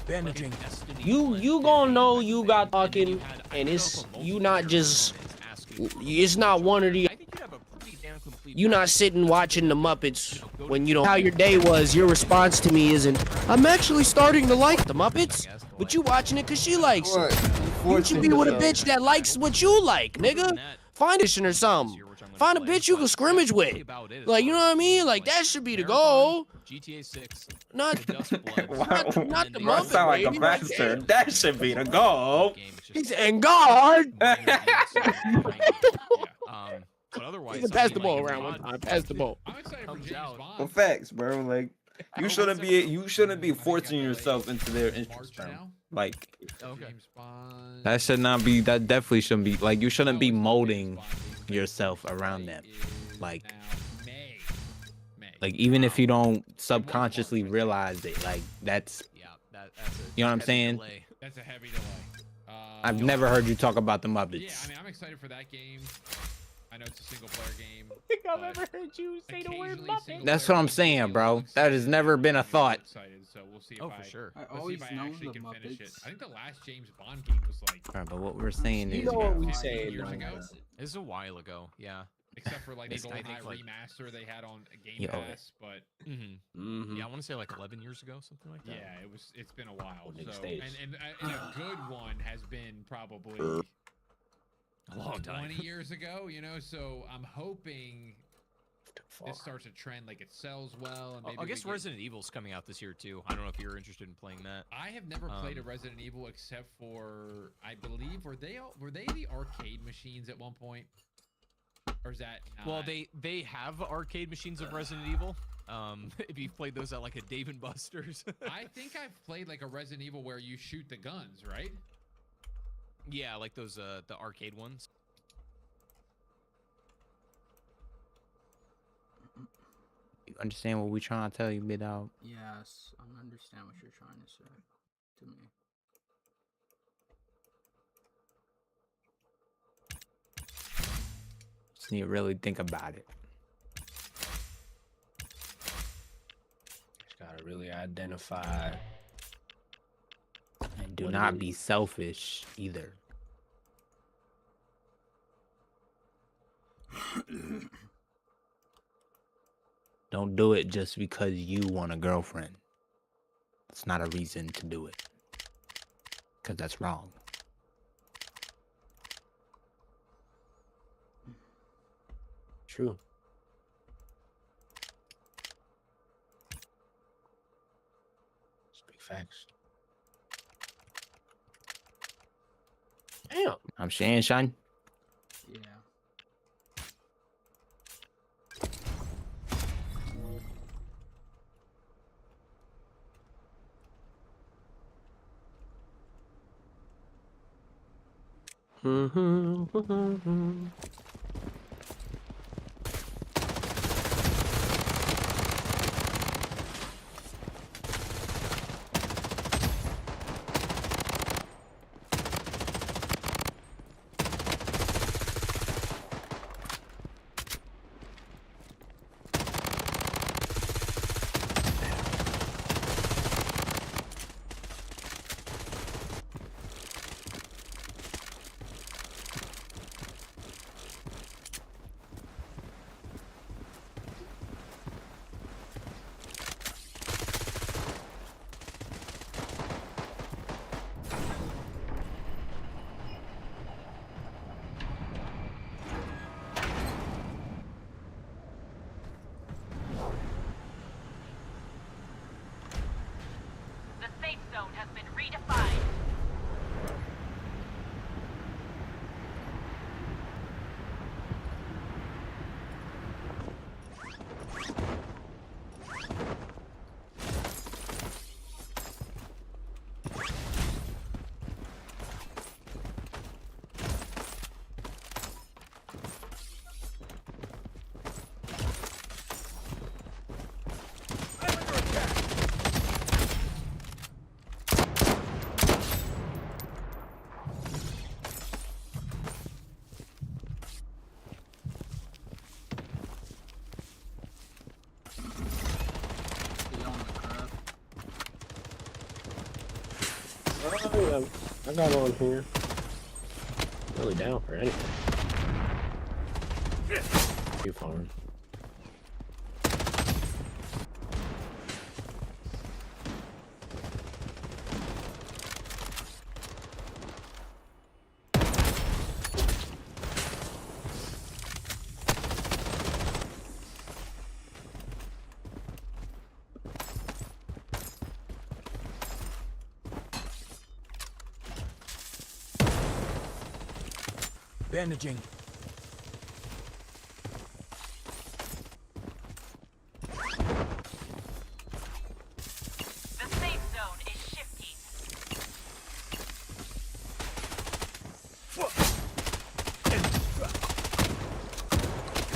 Bandaging. you gonna know you got fucking, and it's you not just. It's not one of the. I think you have a pretty damn complete. You not sitting watching the Muppets when you don't. How your day was. Your response to me isn't. I'm actually starting to like the Muppets, but you watching it cause she likes it. You should be with a bitch that likes what you like, nigga. Find a shit or something. Find a bitch you can scrimmage with. Like, you know what I mean? Like, that should be the goal. GTA 6. Not, not the Why Muppet, sound like a baby. bastard? That should be the goal. He said, and God. But otherwise, He said, pass the ball around one time. Pass the ball. I'm excited for Comes James out. Well, Bond. facts, bro. Like, you shouldn't be forcing yourself into their interests, bro. Like, Okay. James Bond. that should not be. That definitely shouldn't be. Like, you shouldn't be molding yourself around them. Like, May. like even if you don't subconsciously realize it, like that's. Yeah, that's a You know what I'm heavy saying? delay. That's a heavy delay. I've never heard you talk about the Muppets. Yeah, I mean, I'm excited for that game. I know it's a single player game. I think I've but ever heard you say the word occasionally Muppet. single That's player what I'm games saying, make me a bro. little That has excited. never been a I'm thought. excited, so we'll see if Oh, for sure. I let's see always if I known actually the can finish it. Muppets. I think the last James Bond game was like Alright, but what we're saying You is, know what bro, we 15 saying, years though. ago. This is a while ago. Yeah. Except for like the It's- I GoldenEye think, like- remaster they had on Game Yo. Pass, but Mm-hmm. Yeah, I want to say like 11 years ago, something like that. yeah, it's been a while. Nigga So stays. and a good one has been probably A long time. 20 years ago, you know. So I'm hoping this starts a trend, like it sells well. And maybe I we guess get- Resident Evil's coming out this year too. I don't know if you're interested in playing that. I have never played a Um, Resident Evil except for I believe were they the arcade machines at one point, or is that Well, not? they have arcade machines of Resident Evil. If you've played those at like a Dave and Buster's. I think I've played like a Resident Evil where you shoot the guns, right? Yeah, like those the arcade ones. you understand what we trying to tell you, big dog? Yes, I understand what you're trying to say to me. Just need to really think about it. Just gotta really identify. And do What it not is. be selfish either. Don't do it just because you want a girlfriend. It's not a reason to do it. Because that's wrong. True. Speak facts. Damn. I'm Shan Shine. Yeah. Oh, yeah. I got on here. Really down for anything. You farm. Bandaging. The safe zone is shifting.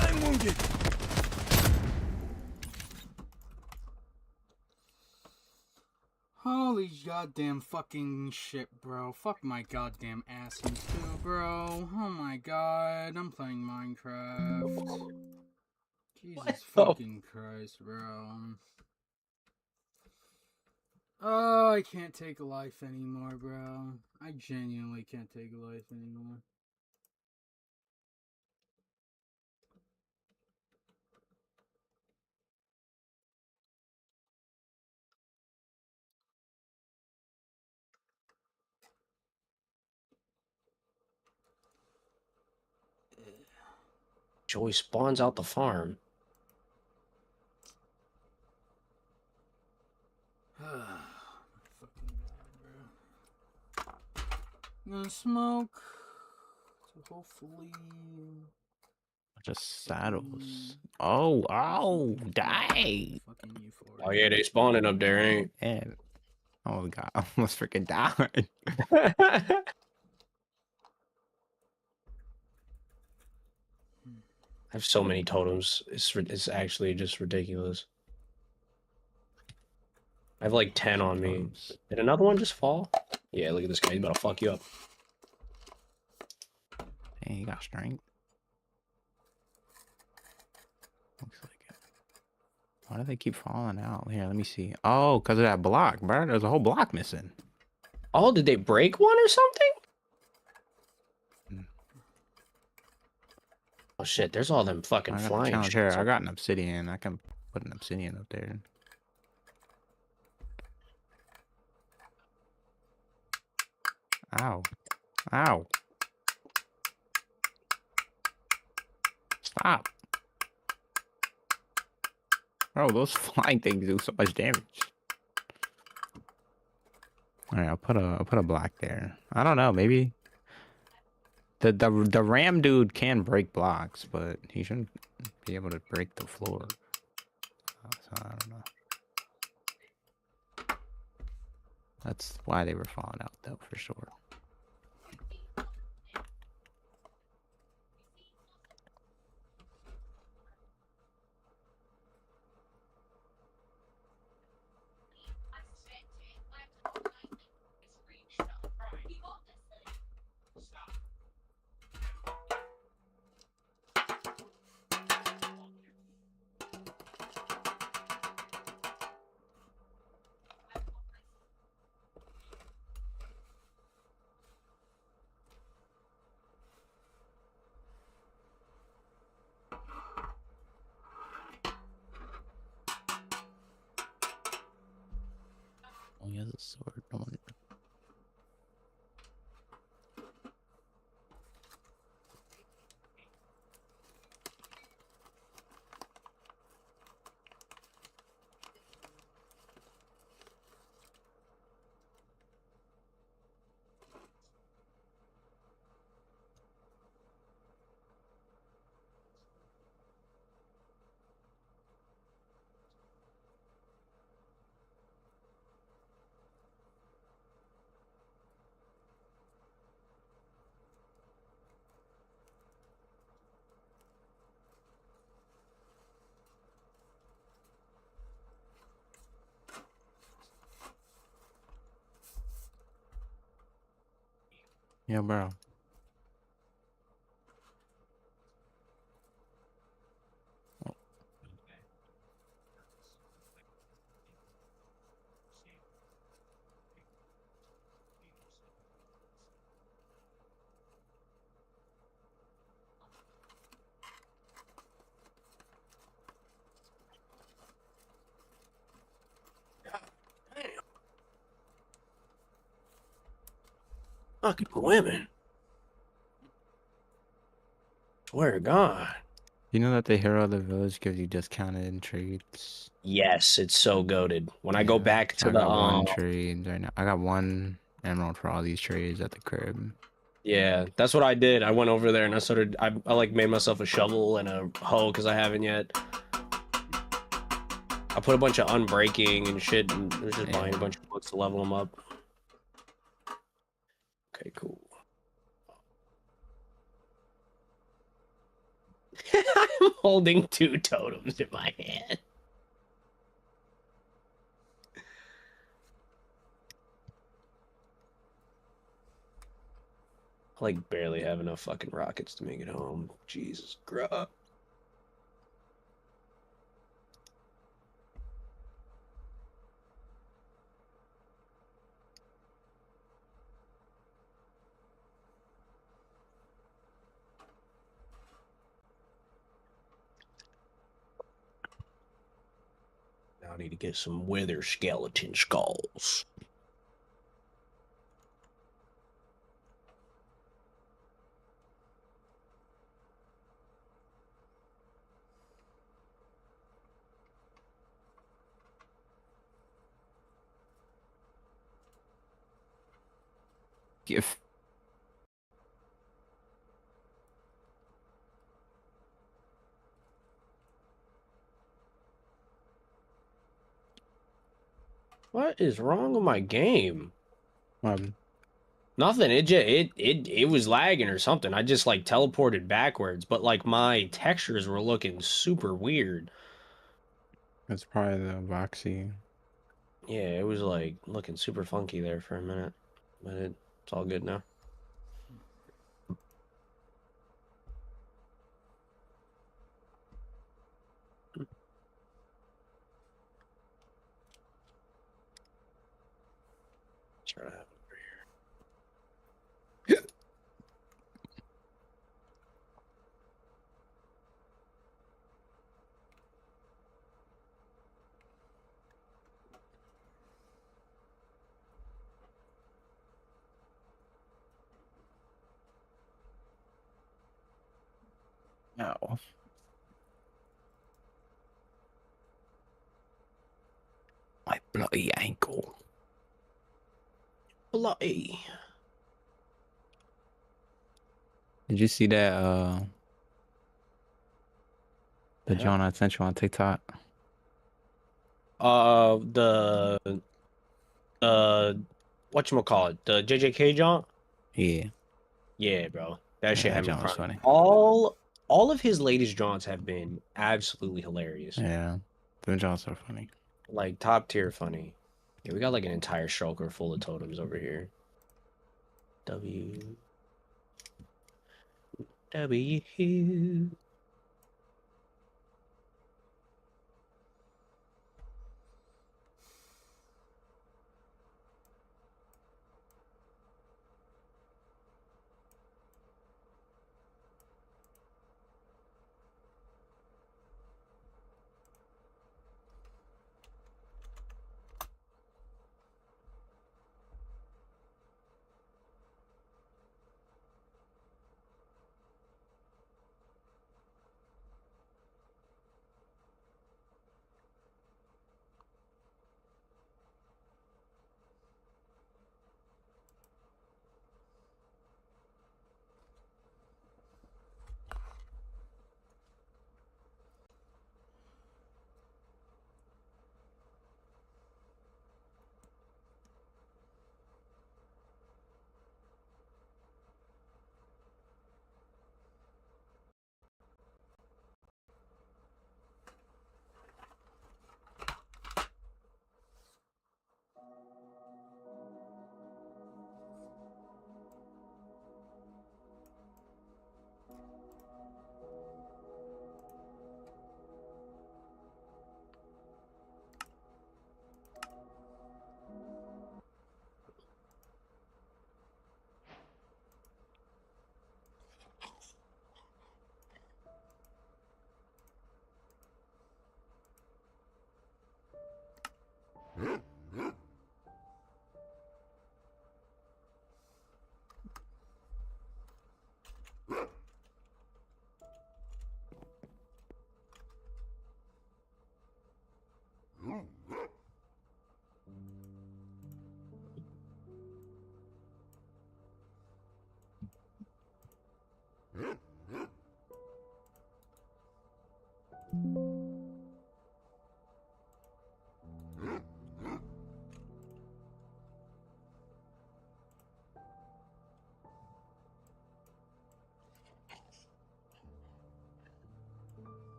I'm wounded. Holy goddamn fucking shit, bro. Fuck my goddamn asses too, bro. Oh my god, I'm playing Minecraft. Jesus fucking Christ, bro. Oh, I can't take a life anymore, bro. I genuinely can't take a life anymore. Joey spawns out the farm. Fucking god, bro. I'm gonna smoke. So hopefully. Just saddles. Oh, die. Fucking you for Oh yeah, they spawning up there, ain't? And oh god, I almost freaking died. I have so many totems. It's actually just ridiculous. I have like 10 on me. Did another one just fall? Yeah, look at this guy. He's about to fuck you up. Hey, you got strength. Looks like it. Why do they keep falling out? Here, let me see. Oh, because of that block, bro. There's a whole block missing. Oh, did they break one or something? Oh shit, there's all them fucking I got the flying challenge shits here. I up. got an obsidian. I can put an obsidian up there. Ow. Ow. Stop. Bro, those flying things do so much damage. Alright, I'll put a block there. I don't know, maybe the ram dude can break blocks, but he shouldn't be able to break the floor. So I don't know. That's why they were falling out though, for sure. Oh, he has a sword. No wonder. Yeah, bro. Fucking women. Swear to God. You know that the hero of the village gives you discounted trades? Yes, it's so goated. When I go Yeah, back so to I the got one trade right now. I got one emerald for all these trades at the crib. yeah, that's what I did. I went over there and I like made myself a shovel and a hoe because I haven't yet. I put a bunch of unbreaking and shit and was just buying a bunch of books to level them up. Okay, cool. I'm holding 2 totems in my hand. I like barely have enough fucking rockets to make it home. Jesus Christ. Now I need to get some wither skeleton skulls. If What is wrong with my game? um, Nothing. It was lagging or something. I just like teleported backwards, but like my textures were looking super weird. it's probably the Voxy. Yeah, it was like looking super funky there for a minute, but it's all good now. Try to have it over here. No. My bloody ankle. Bloody. Did you see that the Yeah. John I sent you on TikTok? The whatchamacallit? The JJK jaunt? Yeah. Yeah, bro. That shit Yeah, had that me John was crying. funny. All of his latest jaunts have been absolutely hilarious. Yeah. The John's so funny. Like top tier funny. Yeah, we got like an entire shulker full of totems over here. W.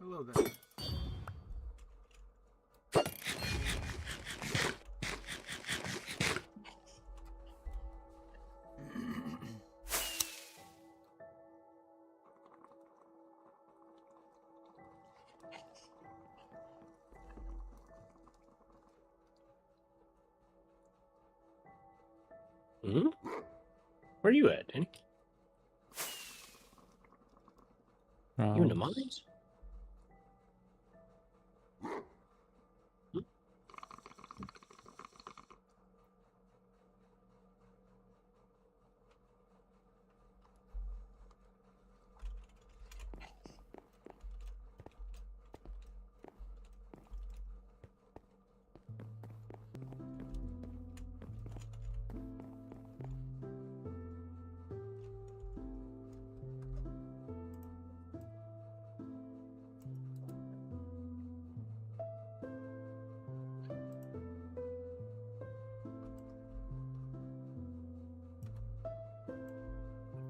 Hello there. Hmm? Where are you at, Danny? You in the mines?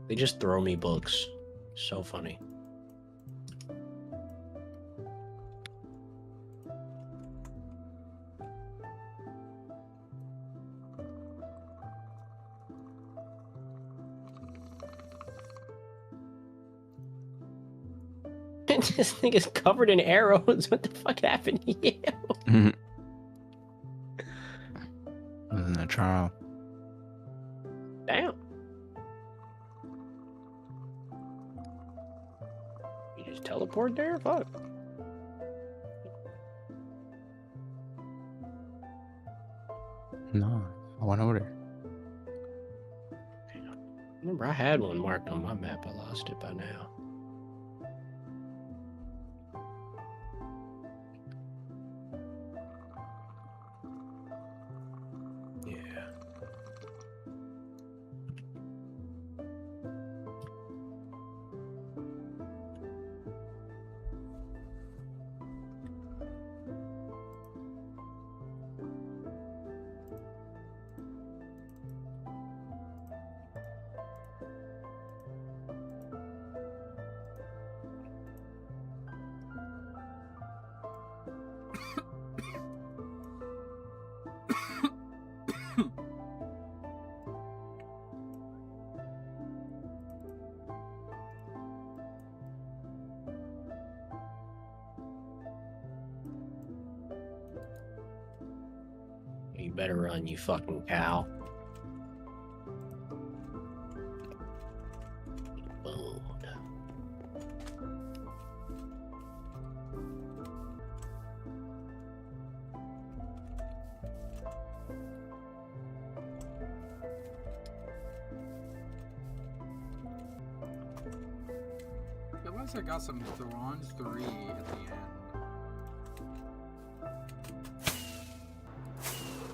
They just throw me books. So funny. This thing is covered in arrows. What the fuck happened to you? Wasn't a trial. Damn. You just teleport there? Fuck. No, I went over there. Remember, I had one marked on my map. I lost it by now. Yeah. You better run, you fucking cow. Boom. At least I got some Thorns 3 at the end.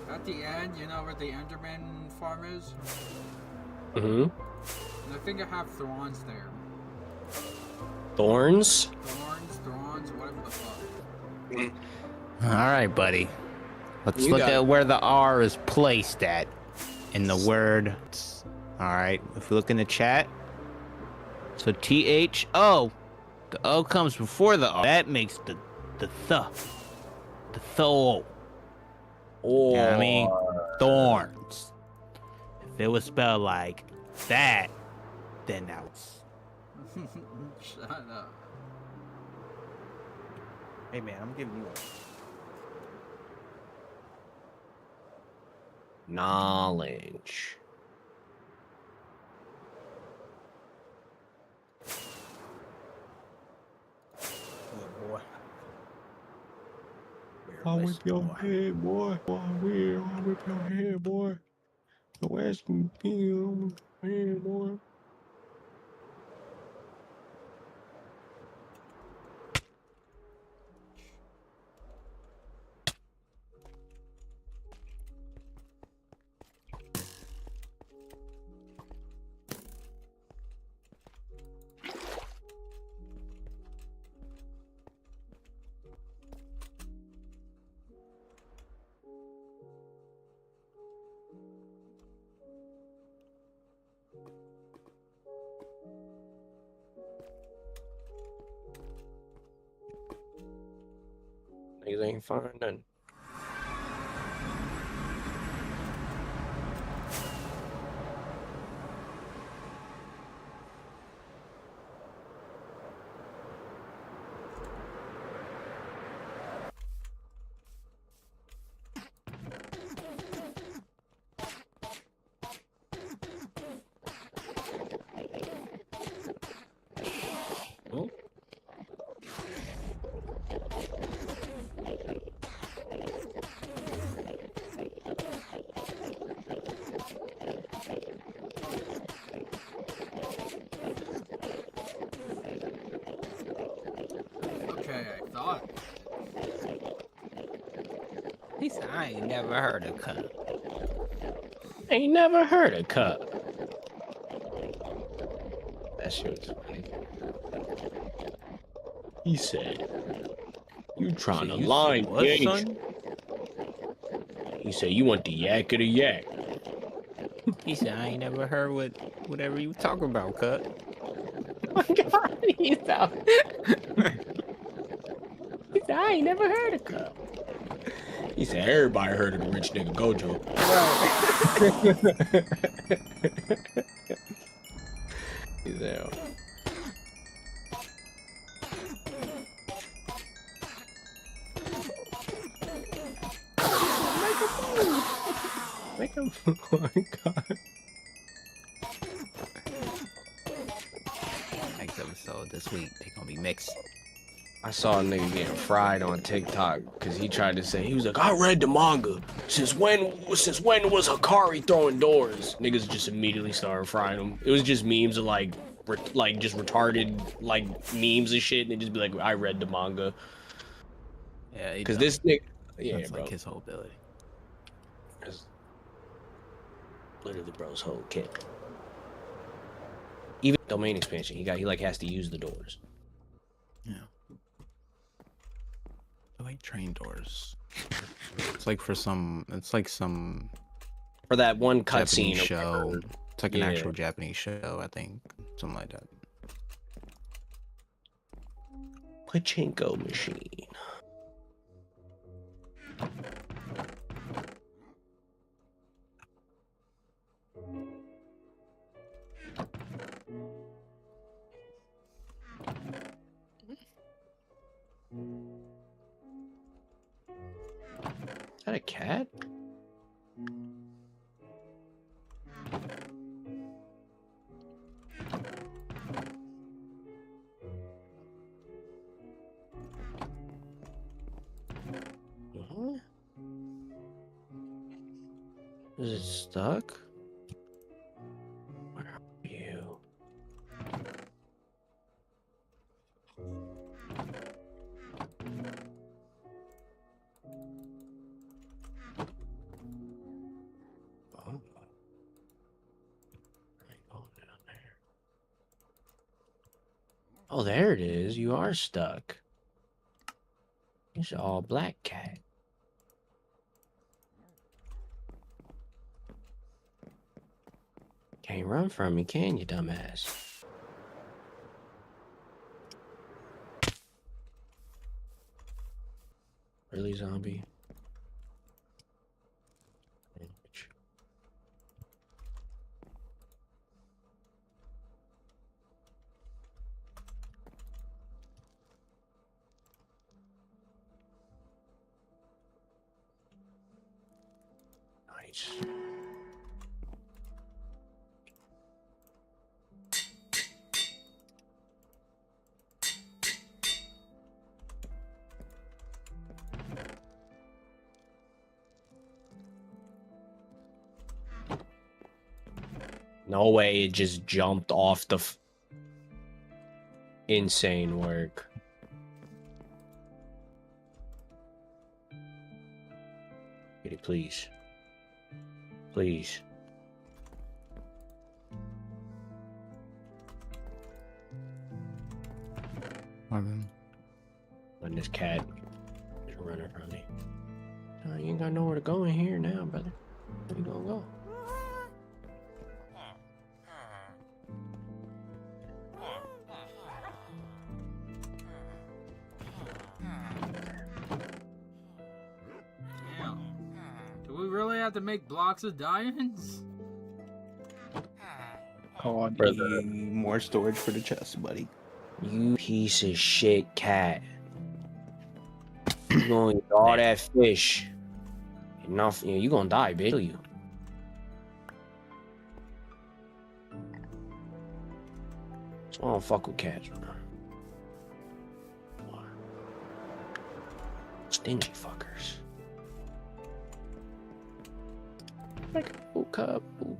At the end, you know where the Enderman farm is? Mm-hmm. And I think I have Thorns there. Thorns? Thorns, whatever the fuck. All right, buddy. Let's You look got at it. where the R is placed at in the word. All right. If we look in the chat, so THO, the O comes before the R. That makes the tho. Oh, You know what I mean? Thorns. If it was spelled like that, then that was. Shut up. Hey man, I'm giving you one. knowledge. Good boy. I'll whip your head, boy. I'll whip your head, boy. Don't ask me, I'll whip your head, boy. Niggas ain't find nothing. Oh. Okay, I thought. He said, I ain't never heard of cut. Ain't never heard of cup. That shit was funny. He said, "You trying to You lie, said what, ain't you?" son? He said, "You want the yak of the yak." He said, I ain't never heard whatever you talking about, cut. Oh my God, he's out. He said, I ain't never heard of cut. He said, "Everybody heard of the rich nigga Gojo." He's out. Make him. Oh my God. Next episode this week, they gonna be mixed. I saw a nigga getting fried on TikTok because he tried to say, he was like, "I read the manga. Since when was Hikari throwing doors?" Niggas just immediately started frying him. It was just memes of like just retarded like memes and shit, and they just be like, "I read the manga." Yeah, he Because does. this nigga, yeah, That's bro, like his whole ability. that's literally bro's whole kit. Even domain expansion, he like has to use the doors. Yeah. I like train doors. It's like some For that one Japanese cutscene show. It's like an Yeah. actual Japanese show, I think. Something like that. pachinko machine. Is that a cat? Is it stuck? Where are you? Oh. Oh, there it is. You are stuck. It's an all black cat. Can't run from me, can you, dumbass? Really, zombie? Nice. No way it just jumped off the insane work. Get it, please. Please. Letting this cat is running from me. You ain't got nowhere to go in here now, brother. Where you gonna go? Damn. Do we really have to make blocks of diamonds? Oh, I Brother. need more storage for the chest, buddy. You piece of shit cat. You gonna eat all that fish. Enough, you gonna die, bitch. You. So I don't fuck with cats, bro. Stingy fuckers. Like a full cup. Ooh.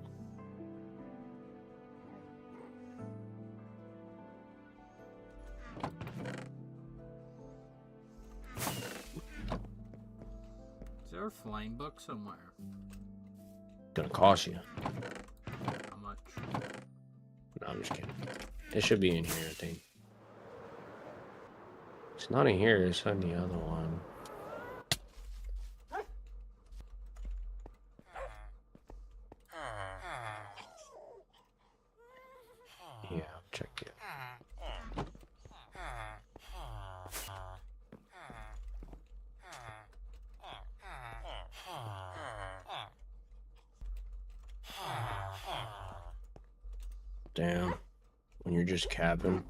Is there a flame book somewhere? Gonna cost you. How much? No, I'm just kidding. It should be in here, I think. It's not in here, it's on the other one. Yeah, check it. Damn. When you're just capping,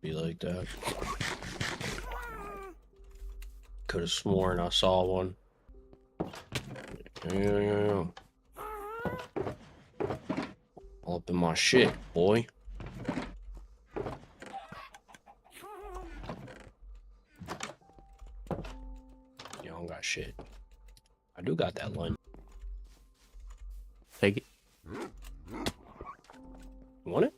be like that. Could have sworn I saw one. Yeah. All up in my shit, boy. You don't got shit. I do got that lunch. Take it. You want it?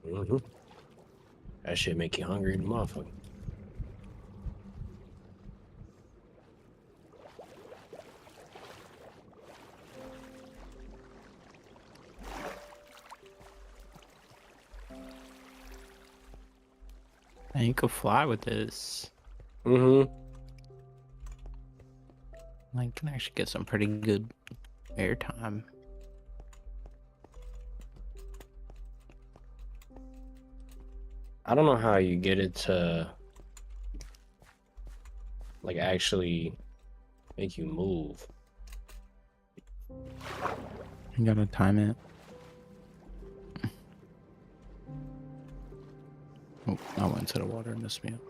Mm-hmm. That shit make you hungry, motherfucker. And you could fly with this. Mm-hmm. Like, can actually get some pretty good airtime. I don't know how you get it to like actually make you move. You gotta time it. Oh, I went into the water and missed me up.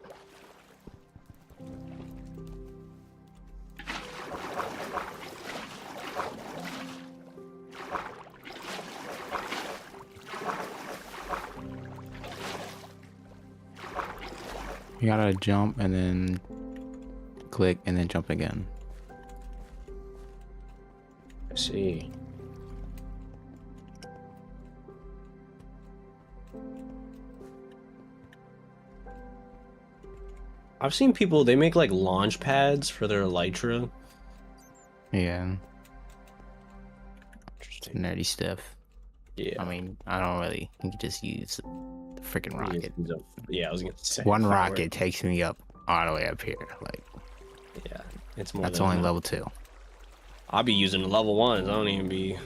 You gotta jump and then click and then jump again. I see. I've seen people, they make like launch pads for their Elytra. Yeah, Interesting. nerdy stuff. Yeah. I mean, I don't really. You can just use the freaking rocket. Yeah, I was gonna say. One firework. rocket takes me up all the way up here. Like, Yeah, it's more that's than only enough. level 2. I'll be using the level 1s. I don't even be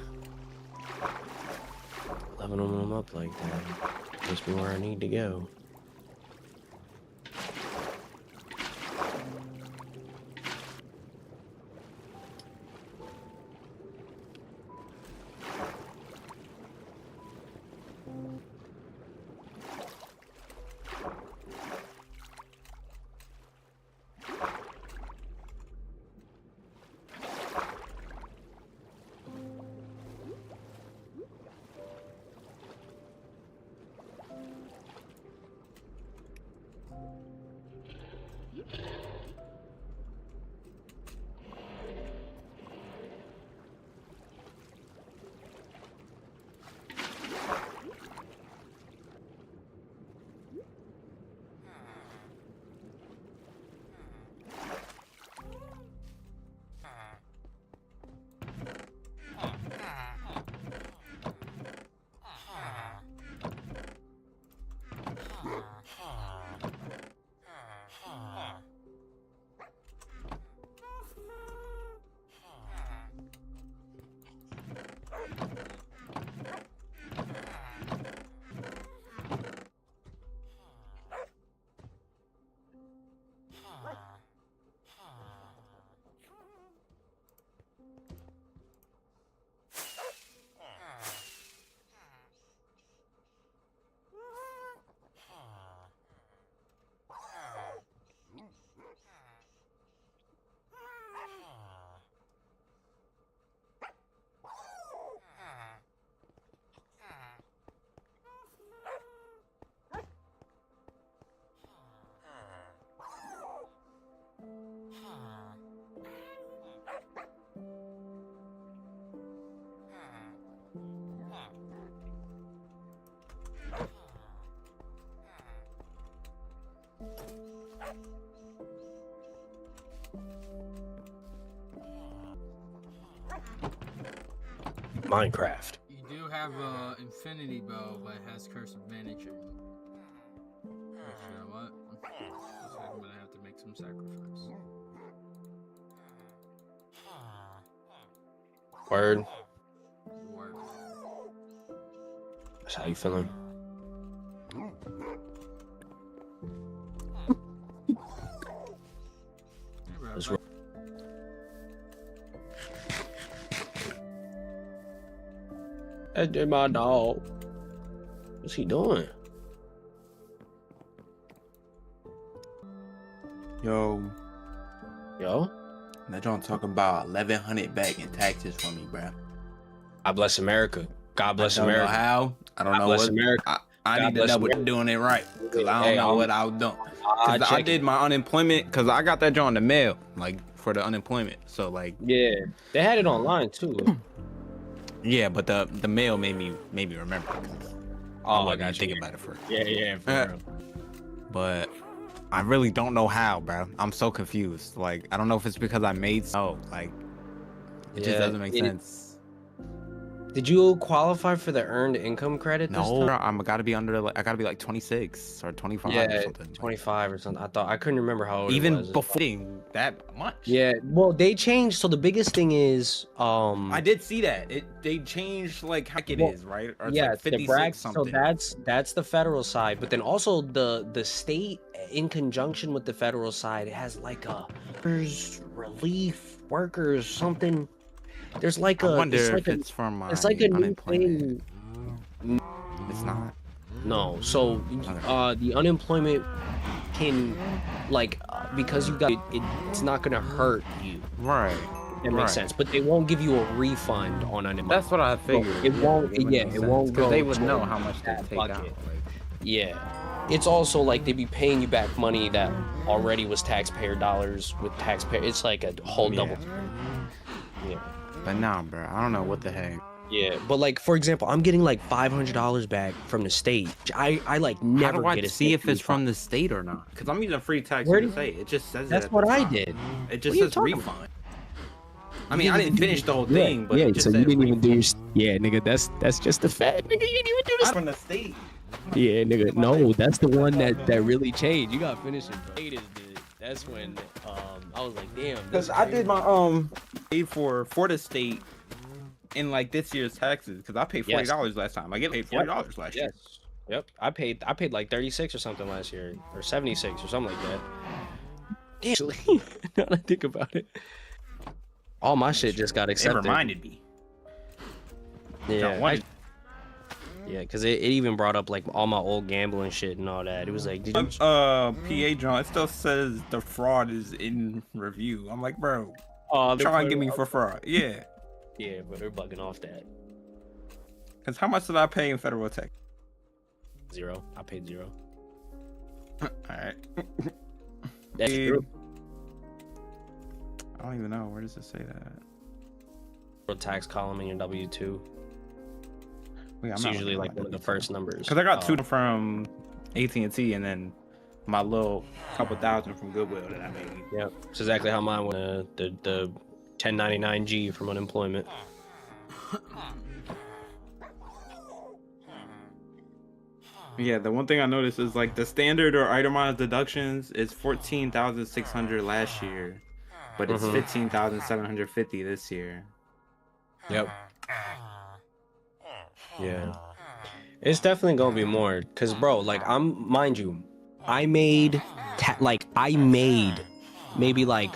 leveling them up like that. Takes me where I need to go. Minecraft. You do have a infinity bow, but it has curse of manager. Which, you know what? I'm gonna have to make some sacrifice. Word. Word. That's how you feeling? Hey, bro, That's but- That did my dog. What's he doing? Yo, Yo? that John talking about 1,100 back in taxes from me, bro. God bless America. God bless I don't know America. how. I don't God know bless what. America. I God need to bless know what America. doing it right, because I don't Hey, know I'm- what I was doing. I 'Cause I check did it. my unemployment, because I got that job in the mail, like for the unemployment. So like, Yeah, they had it online too. yeah, but the mail made me remember. Oh, I I wasn't got even thinking you. about it first. Yeah, for real. But I really don't know how, bro. I'm so confused. Like, I don't know if it's because I made like it just Yeah, doesn't make sense. Did you qualify for the earned income credit this No, time? I gotta be I gotta be like 26 or 25 or Yeah, something. 25 or something. I couldn't remember how old Even it was. before that much. Yeah, well, they changed. So the biggest thing is, I did see that. They changed like how it is, Well, right? Or it's yeah, like the 56 so something. that's the federal side, but then also the state, in conjunction with the federal side, it has like a workers relief workers something. There's like I a wonder it's if like a, it's from my it's like a new unemployment. thing. It's not. No, so the unemployment can because you got it's not gonna hurt you. Right. That makes sense, but they won't give you a refund on unemployment. That's what I figured. It won't. Yeah, it won't go. Because they would to know how much they that take bucket. out. Like, Yeah, it's also like they be paying you back money that already was taxpayer dollars with taxpayer. It's like a whole double. Yeah. But nah, bro, I don't know what the heck. Yeah, but like for example, I'm getting like $500 back from the state. I like never How do get I a see if state it's from refund. the state or not? Because I'm using free tax Where to do- say it just says That's it. what I did. It just What are you says talking refund. I mean, I didn't finish the whole thing, but yeah. it just So you said didn't even do your. refund. Yeah, nigga, that's just the fact, nigga. You didn't even do this. From the state. Yeah, nigga. No, that's the one that really changed. You got finished in Vegas, dude. That's when I was like, damn. Because I did my paid for the state in like this year's taxes. Because I paid $40 last time. I get paid $40 last year. Yes. Yep. I paid like 36 or something last year, or 76 or something like that. Damn. Actually, now that I think about it. All my shit just got It accepted. reminded me. Yeah. One- Yeah, because it even brought up like all my old gambling shit and all that. It was like, did you... PA John, it still says the fraud is in review. I'm like, bro, Oh, try and get me for fraud. Yeah. Yeah, but they're bugging off that. Because how much did I pay in federal tax? 0. I paid 0. All right. That's true. I don't even know. Where does it say that? Tax column in your W-2. Wait, It's usually like one of the first numbers. Because I got two from AT&T and then my little couple thousand from Goodwill that I made. Yeah, it's exactly how mine went. The 1099G from unemployment. Yeah, the one thing I noticed is like the standard or itemized deductions is 14,600 last year, but it's 15,750 this year. Yep. Yeah. It's definitely gonna be more, cause bro, like mind you, I made maybe like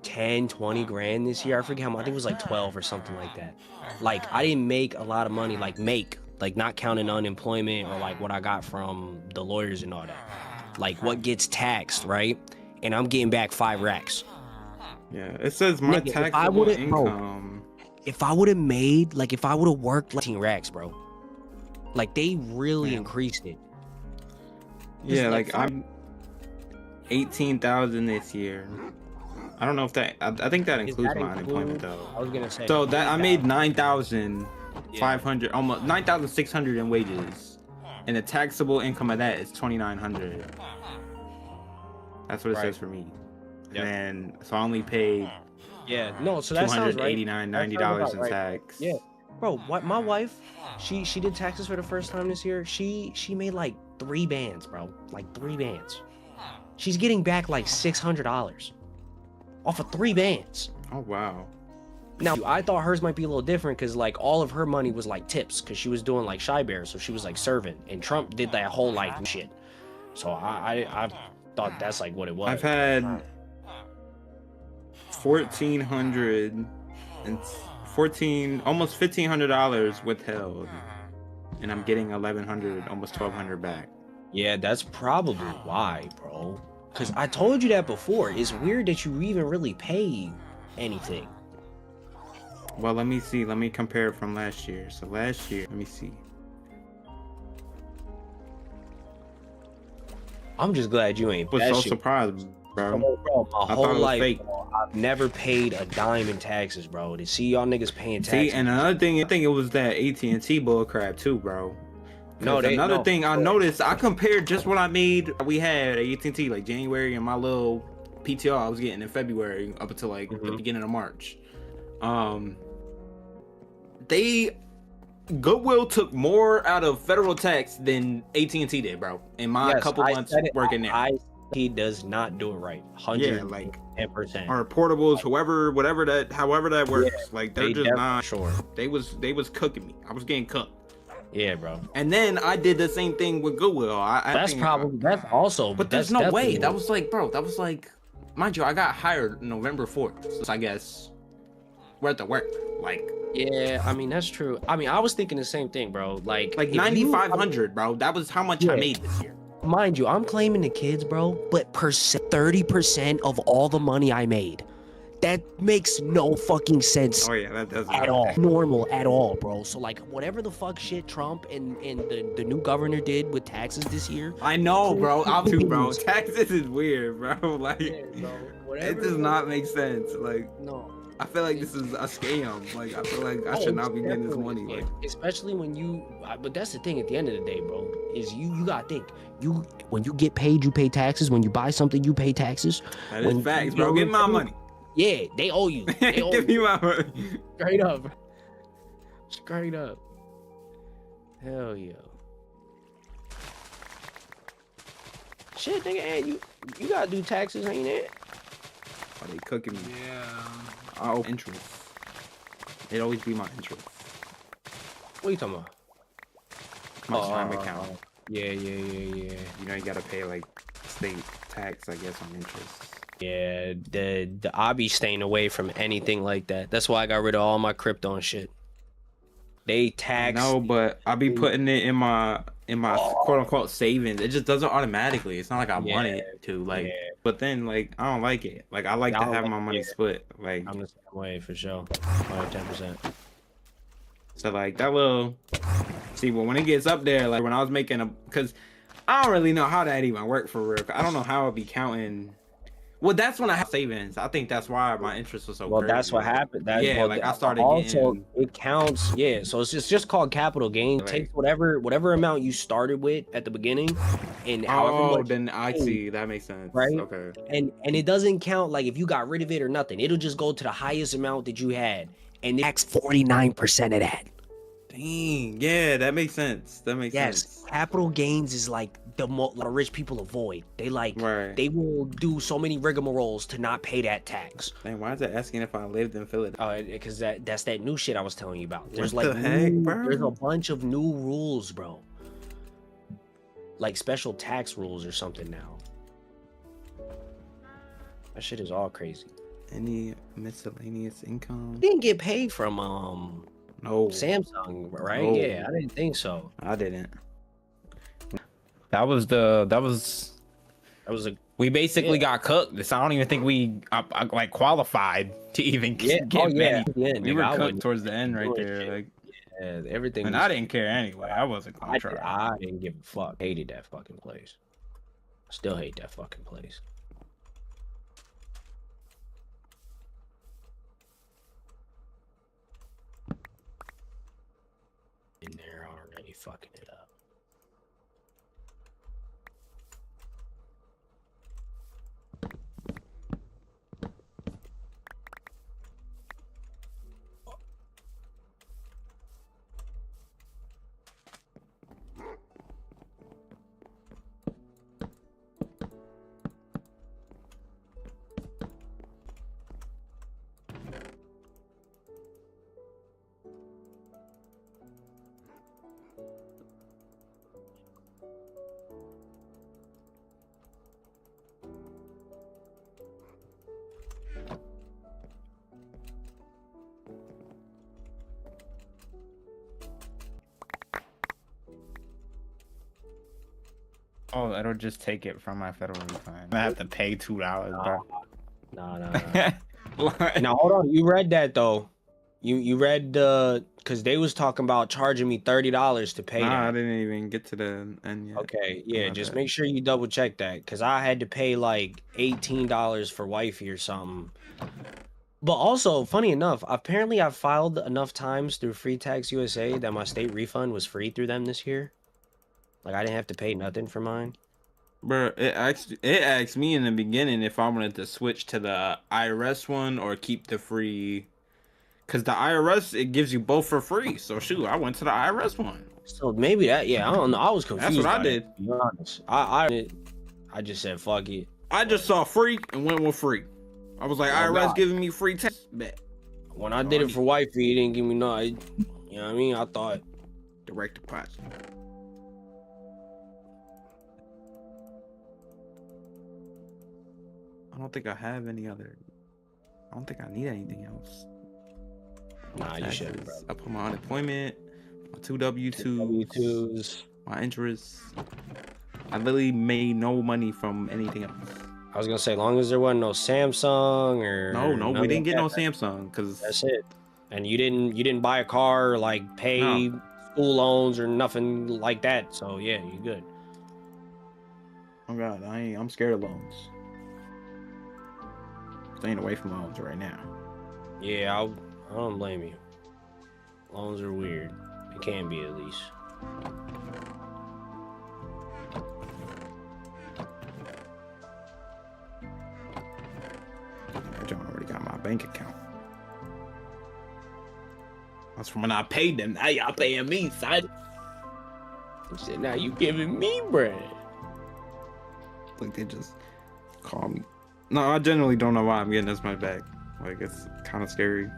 10, 20 grand this year. I forget how much. I think it was like 12 or something like that. Like I didn't make a lot of money, like not counting unemployment or like what I got from the lawyers and all that. Like what gets taxed, right? And I'm getting back 5 racks. Yeah, it says my Nigga, if I taxable would've- bro, income. If I would have made, like, if I would have worked like 18 racks, bro, like they really increased it. Yeah, like like I'm 18,000 this year. I don't know if that. I think that includes my unemployment though. I was gonna say. So that I made 9,500, almost 9,600 in wages, and the taxable income of that is 2,900. That's what it says for me. Yep. And so I only paid Yeah, no, so that sounds right. $289, That sounds $90 about in right. tax. Yeah, bro, what my wife, she did taxes for the first time this year. She made like 3 bands, bro, like 3 bands. She's getting back like $600 off of 3 bands. Oh wow. Now I thought hers might be a little different because like all of her money was like tips because she was doing like Shy Bear, so she was like serving, and Trump did that whole like shit. So I thought that's like what it was. I've had 1,400 and almost $1,500 withheld, and I'm getting 1,100, almost 1,200 back. Yeah, that's probably why, bro. Because I told you that before. It's weird that you even really pay anything. Well, let me see. Let me compare it from last year. So last year, let me see. I'm just glad you ain't. I was that so shit- surprised, bro. Bro, my I thought whole it was life, fake. bro, I've never paid a dime in taxes, bro. To see y'all niggas paying taxes. See, and another thing, I think it was that AT&T bullcrap too, bro. No, Another thing I noticed, I compared just what I made. We had AT&T like January and my little PTO I was getting in February up until like the beginning of March. Goodwill took more out of federal tax than AT&T did, bro. In my couple months working there. He does not do it right. 110%. Or portables, however that works. Yeah, like they're they just not sure. They was cooking me. I was getting cooked. Yeah, bro. And then I did the same thing with Goodwill. That's also. But there's no way. That was like, mind you, I got hired November 4th. So I guess we're at the work. Like, yeah, I mean that's true. I mean, I was thinking the same thing, bro. Like 9,500, bro. That was how much I made this year. Mind you, I'm claiming the kids, bro. But 30% of all the money I made, That makes no fucking sense Oh yeah, that does at all. Normal at all, bro. So like whatever the fuck shit Trump and the new governor did with taxes this year. I know, bro. I'm too, bro. Taxes is weird, bro. Like, it does not make sense. Like, no. I feel like this is a scam. Like, I feel like I should not be getting this money. Like, especially when but that's the thing at the end of the day, bro, is you gotta think, when you get paid, you pay taxes. When you buy something, you pay taxes. that is facts, bro. Give me my money. Yeah, they owe you. They owe Give me my money. Straight up. Straight up. Hell yeah. Shit, nigga, and you gotta do taxes, ain't it? Are they cooking me? Yeah. I owe interest. It always be my interest. What are you talking about? My time account. Yeah. You know, you gotta pay like state tax, I guess, on interest. Yeah, I be staying away from anything like that. That's why I got rid of all my crypto and shit. They tax. No, but I be putting it in my quote unquote savings. It just does it automatically. It's not like I want it to. Like, but then like I don't like it. Like I like to have my money split. Like I'm the same way for sure. 10%. So like that little. See, well, when it gets up there, like when I was making because I don't really know how that even worked for real. I don't know how I'd be counting. Well, that's when I have savings. I think that's why my interest was so. Well, crazy. that's what happened. Like I started also, getting. it counts. Yeah, so it's just called capital gain. It takes whatever amount you started with at the beginning, and however much. Then I see that makes sense. Right. Okay. And it doesn't count like if you got rid of it or nothing. It'll just go to the highest amount that you had, and tax 49% of that. Dang. Yeah, that makes sense. That makes sense. Yes, capital gains is like the lot of rich people avoid. They they will do so many rigmaroles to not pay that tax. Dang, why is it asking if I lived in Philadelphia? Because that's that new shit I was telling you about. There's What like the heck, bro? There's a bunch of new rules, bro. Like special tax rules or something now. That shit is all crazy. Any miscellaneous income? You didn't get paid from No. Samsung, right? No. Yeah, I didn't think so. I didn't. That was we basically Yeah. got cooked. So I don't even think we like qualified to even get many. We were cooked towards the end right there. Like, yeah, everything. and I didn't care anyway. I wasn't gonna try. I didn't give a fuck. Hated that fucking place. Still hate that fucking place. In there already fucking it up. Oh, it'll just take it from my federal refund. I have to pay $2, bro. No. Now hold on. You read that though. You read because they was talking about charging me $30 to pay. Nah, I that. didn't even get to the end yet. Okay, yeah, just Okay. make sure you double check that because I had to pay like $18 for wifey or something. But also, funny enough, apparently I filed enough times through Free Tax USA that my state refund was free through them this year. Like I didn't have to pay nothing for mine. Bro, it asked me in the beginning if I wanted to switch to the IRS one or keep the free. Cause the IRS, it gives you both for free. So shoot, I went to the IRS one. So maybe that, yeah, I don't know. I was confused. That's what I by did. that, to be honest. I just said fuck it. I just saw free and went with free. I was like, Oh, IRS God. giving me free tax. Bet. When I did it for wifey, he didn't give me no. You know what I mean? I thought Direct deposit. I don't think I have any other. I don't think I need anything else. nah, you should, bro. I put my unemployment, my 2 W2s, W2s. my interest. I literally made no money from anything else. I was gonna say, long as there wasn't no Samsung or No, none we didn't of get no that, Samsung because That's it. And you didn't buy a car or like pay school loans or nothing like that. So yeah, you're good. oh god, I'm scared of loans. Staying away from loans right now. Yeah, I don't blame you. Loans are weird. It can be at least. That John already got my bank account. That's from when I paid them. Now y'all paying me, son. Shit, now you giving me bread. Like they just call me. No, I generally don't know why I'm getting this much back. Like it's kind of scary.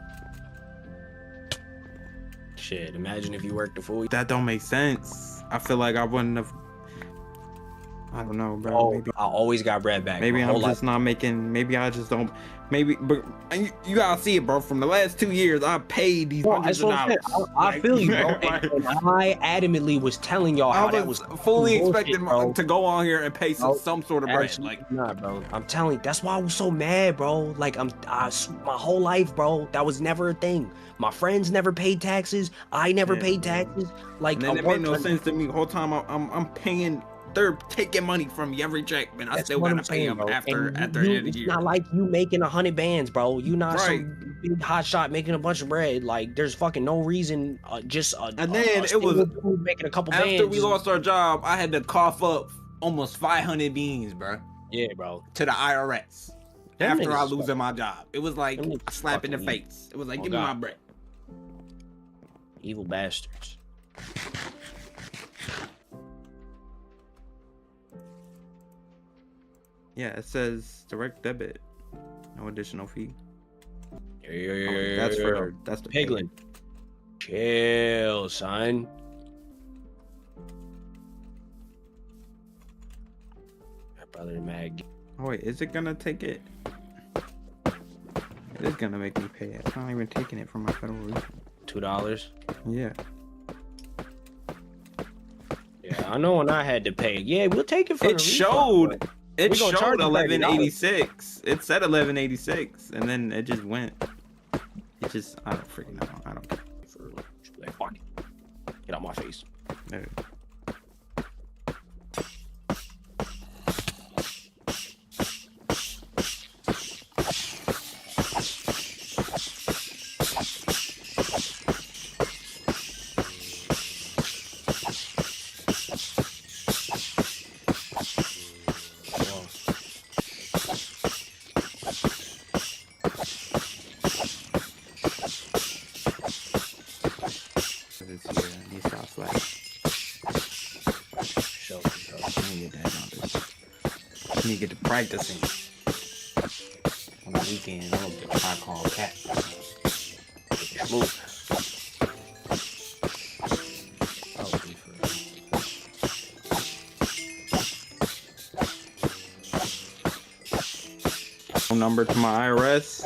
Shit, imagine if you worked the full. That don't make sense. I feel like I wouldn't have. I don't know, bro. Oh, Maybe I always got bread back. maybe my I'm whole just not making. Maybe I just don't. Maybe, but and you gotta see it, bro. From the last 2 years, I paid these Bro, hundreds that's of what I'm dollars. saying. I feel you, bro. And I adamantly was telling y'all how I that was was fully bullshit, expecting bro. to go on here and pay Bro, some sort of bread. Absolutely Like, not, bro. I'm telling you, that's why I was so mad, bro. Like my whole life, bro, that was never a thing. My friends never paid taxes. I never Yeah, paid bro. taxes. Like, and then I it made no worked- sense to me. The whole time I'm paying. They're taking money from me every check, man. I That's still what gotta I'm pay saying, them bro. after And the end of the it's year. not like you making 100 bands, bro. You not Right. some big hot shot making a bunch of bread. Like, there's fucking no reason. And then it was making a couple After bands. we lost our job, I had to cough up almost 500 beans, bro, Yeah, bro. to the IRS. Them After niggas I is losing my job, it was like them a niggas slap in the fucking face. It was like, Oh, give me my God. bread. Evil bastards. Yeah, it says direct debit, no additional fee. Yeah, That's the Piglin. Chill, son. My brother Mag. Oh wait, is it gonna take it? It is gonna make me pay it. It's not even taking it from my federal refund. $2. Yeah. Yeah, I know when I had to pay. Yeah, we'll take it for It the showed. refund, It We gonna showed charge you $30. 1186. It said 1186, and then it just went. It just I don't freaking know. I don't care. for like, fuck it. Get out my face. No. It's here. He stopped slack. Show. Let me get that on. Let me get to practicing. On the weekend, I'm gonna try to call Cat. Move. Oh, Phone number to my IRS.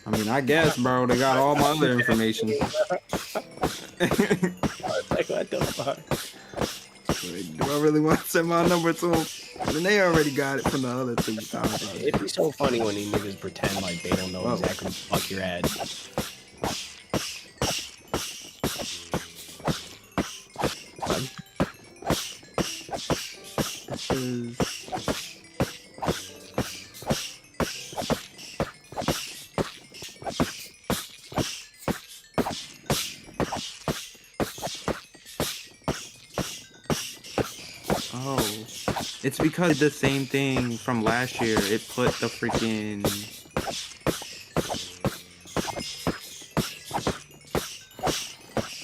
I mean, I guess, bro, they got all my other information. like, what the fuck? Do I really want to send my number to them? Then they already got it from the other two times. It'd be so funny when these niggas pretend like they don't know Whoa. exactly what the fuck you're at. This is... Oh, it's because the same thing from last year. It put the freaking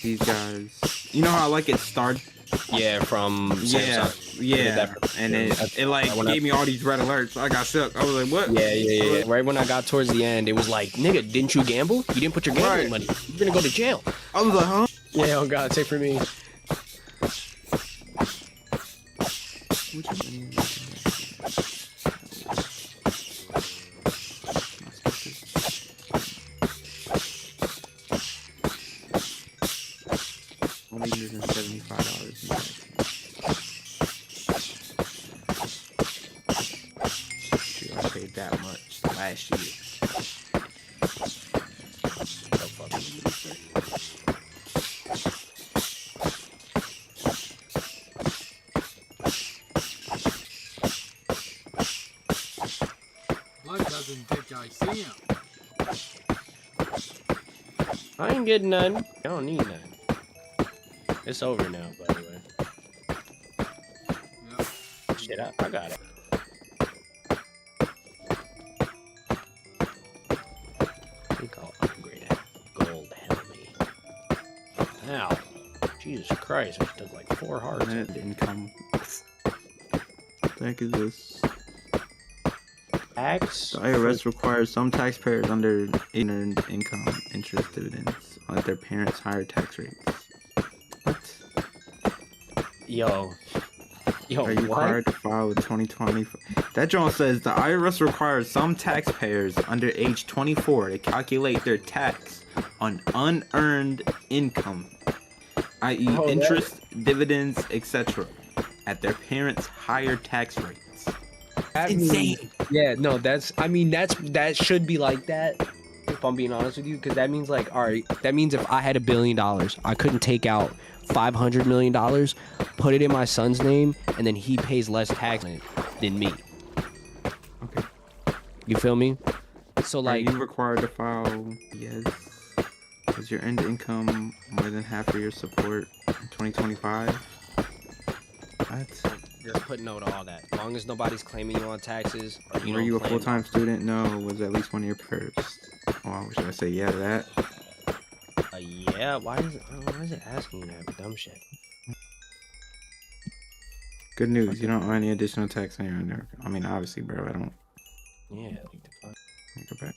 these guys. You know how like it started? Yeah, from Yeah, Samsung. yeah. And it like when I- gave me all these red alerts. I got shook. I was like, what? Yeah. Right when I got towards the end, it was like, nigga, didn't you gamble? You didn't put your gambling Right. money. You're gonna go to jail. I was like, huh? Yeah, oh god, take for me. Only $175. that guy. See him. I ain't getting none. I don't need none. It's over now, by the way. Yep. Shit, I got it. I think I'll upgrade it. Gold helmet. Ow. Jesus Christ, I took like 4 hearts. Net income. What the heck is this? Tax? The IRS requires some taxpayers under earned income interest dividends on their parents' higher tax rates. What? Yo, Are you what? required to file with 2020? That John says the IRS requires some taxpayers under age 24 to calculate their tax on unearned income, i.e., Oh, interest, dividends, etc., at their parents' higher tax rates. That Insane. Yeah, no, that should be like that. If I'm being honest with you, because that means like, all right, that means if I had $1 billion, I couldn't take out $500 million, put it in my son's name, and then he pays less tax than me. Okay. You feel me? So like, Are you required to file? Yes. Is your earned income more than half of your support in 2025? What? just put no to all that. As long as nobody's claiming you on taxes, or Were you a full-time student? No. Was at least one of your first? Well, should I say yeah to that? Yeah. Why is it asking you that dumb shit? Good news. You don't owe any additional tax on your earned. I mean, obviously, bro. I don't. Yeah. Like the fuck. Let me go back.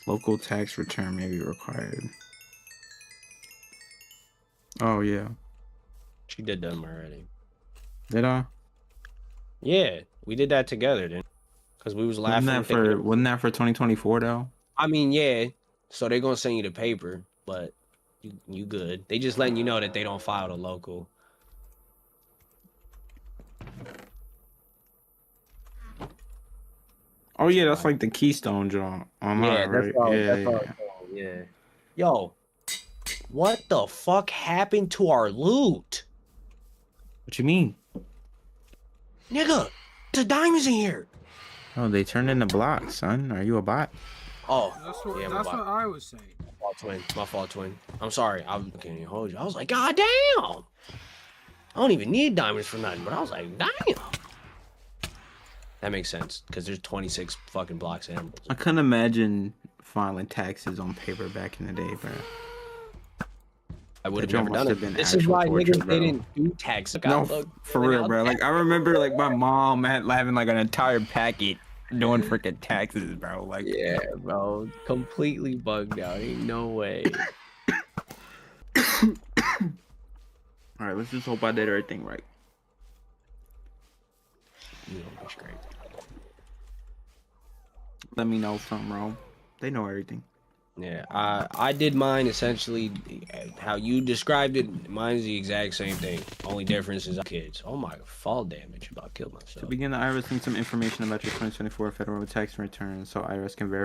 Local tax return may be required. Oh yeah. She did them already. Did I? Yeah, we did that together then. Cause we was laughing. Wasn't that for 2024 though? I mean, yeah. So they're gonna send you the paper, but you good. They just letting you know that they don't file the local. Oh yeah, that's like the Keystone joint. Yeah, right? Yeah. Yo, what the fuck happened to our loot? What you mean? Nigga, there's diamonds in here. Oh, they turned into blocks, son. Are you a bot? Oh, That's what, yeah, that's what I was saying. my fault, twin. I'm sorry. I can't even hold you. I was like, God damn. I don't even need diamonds for nothing, but I was like, damn. That makes sense, because there's 26 fucking blocks of emeralds. I couldn't imagine filing taxes on paper back in the day, bro. I would have That never must done have it. been This is actual why torture, niggas bro. they didn't do tax. No, for real, bro. Like I remember, like my mom had having like an entire packet doing freaking taxes, bro. Like, Yeah, bro. Completely bugged out. Ain't no way. all right, let's just hope I did everything right. You know, it's great. Let me know if something wrong. They know everything. Yeah, I did mine essentially how you described it. Mine's the exact same thing. Only difference is kids. Oh my, fall damage. About killed myself. To begin, the IRS needs some information about your 2024 federal tax return so IRS can verify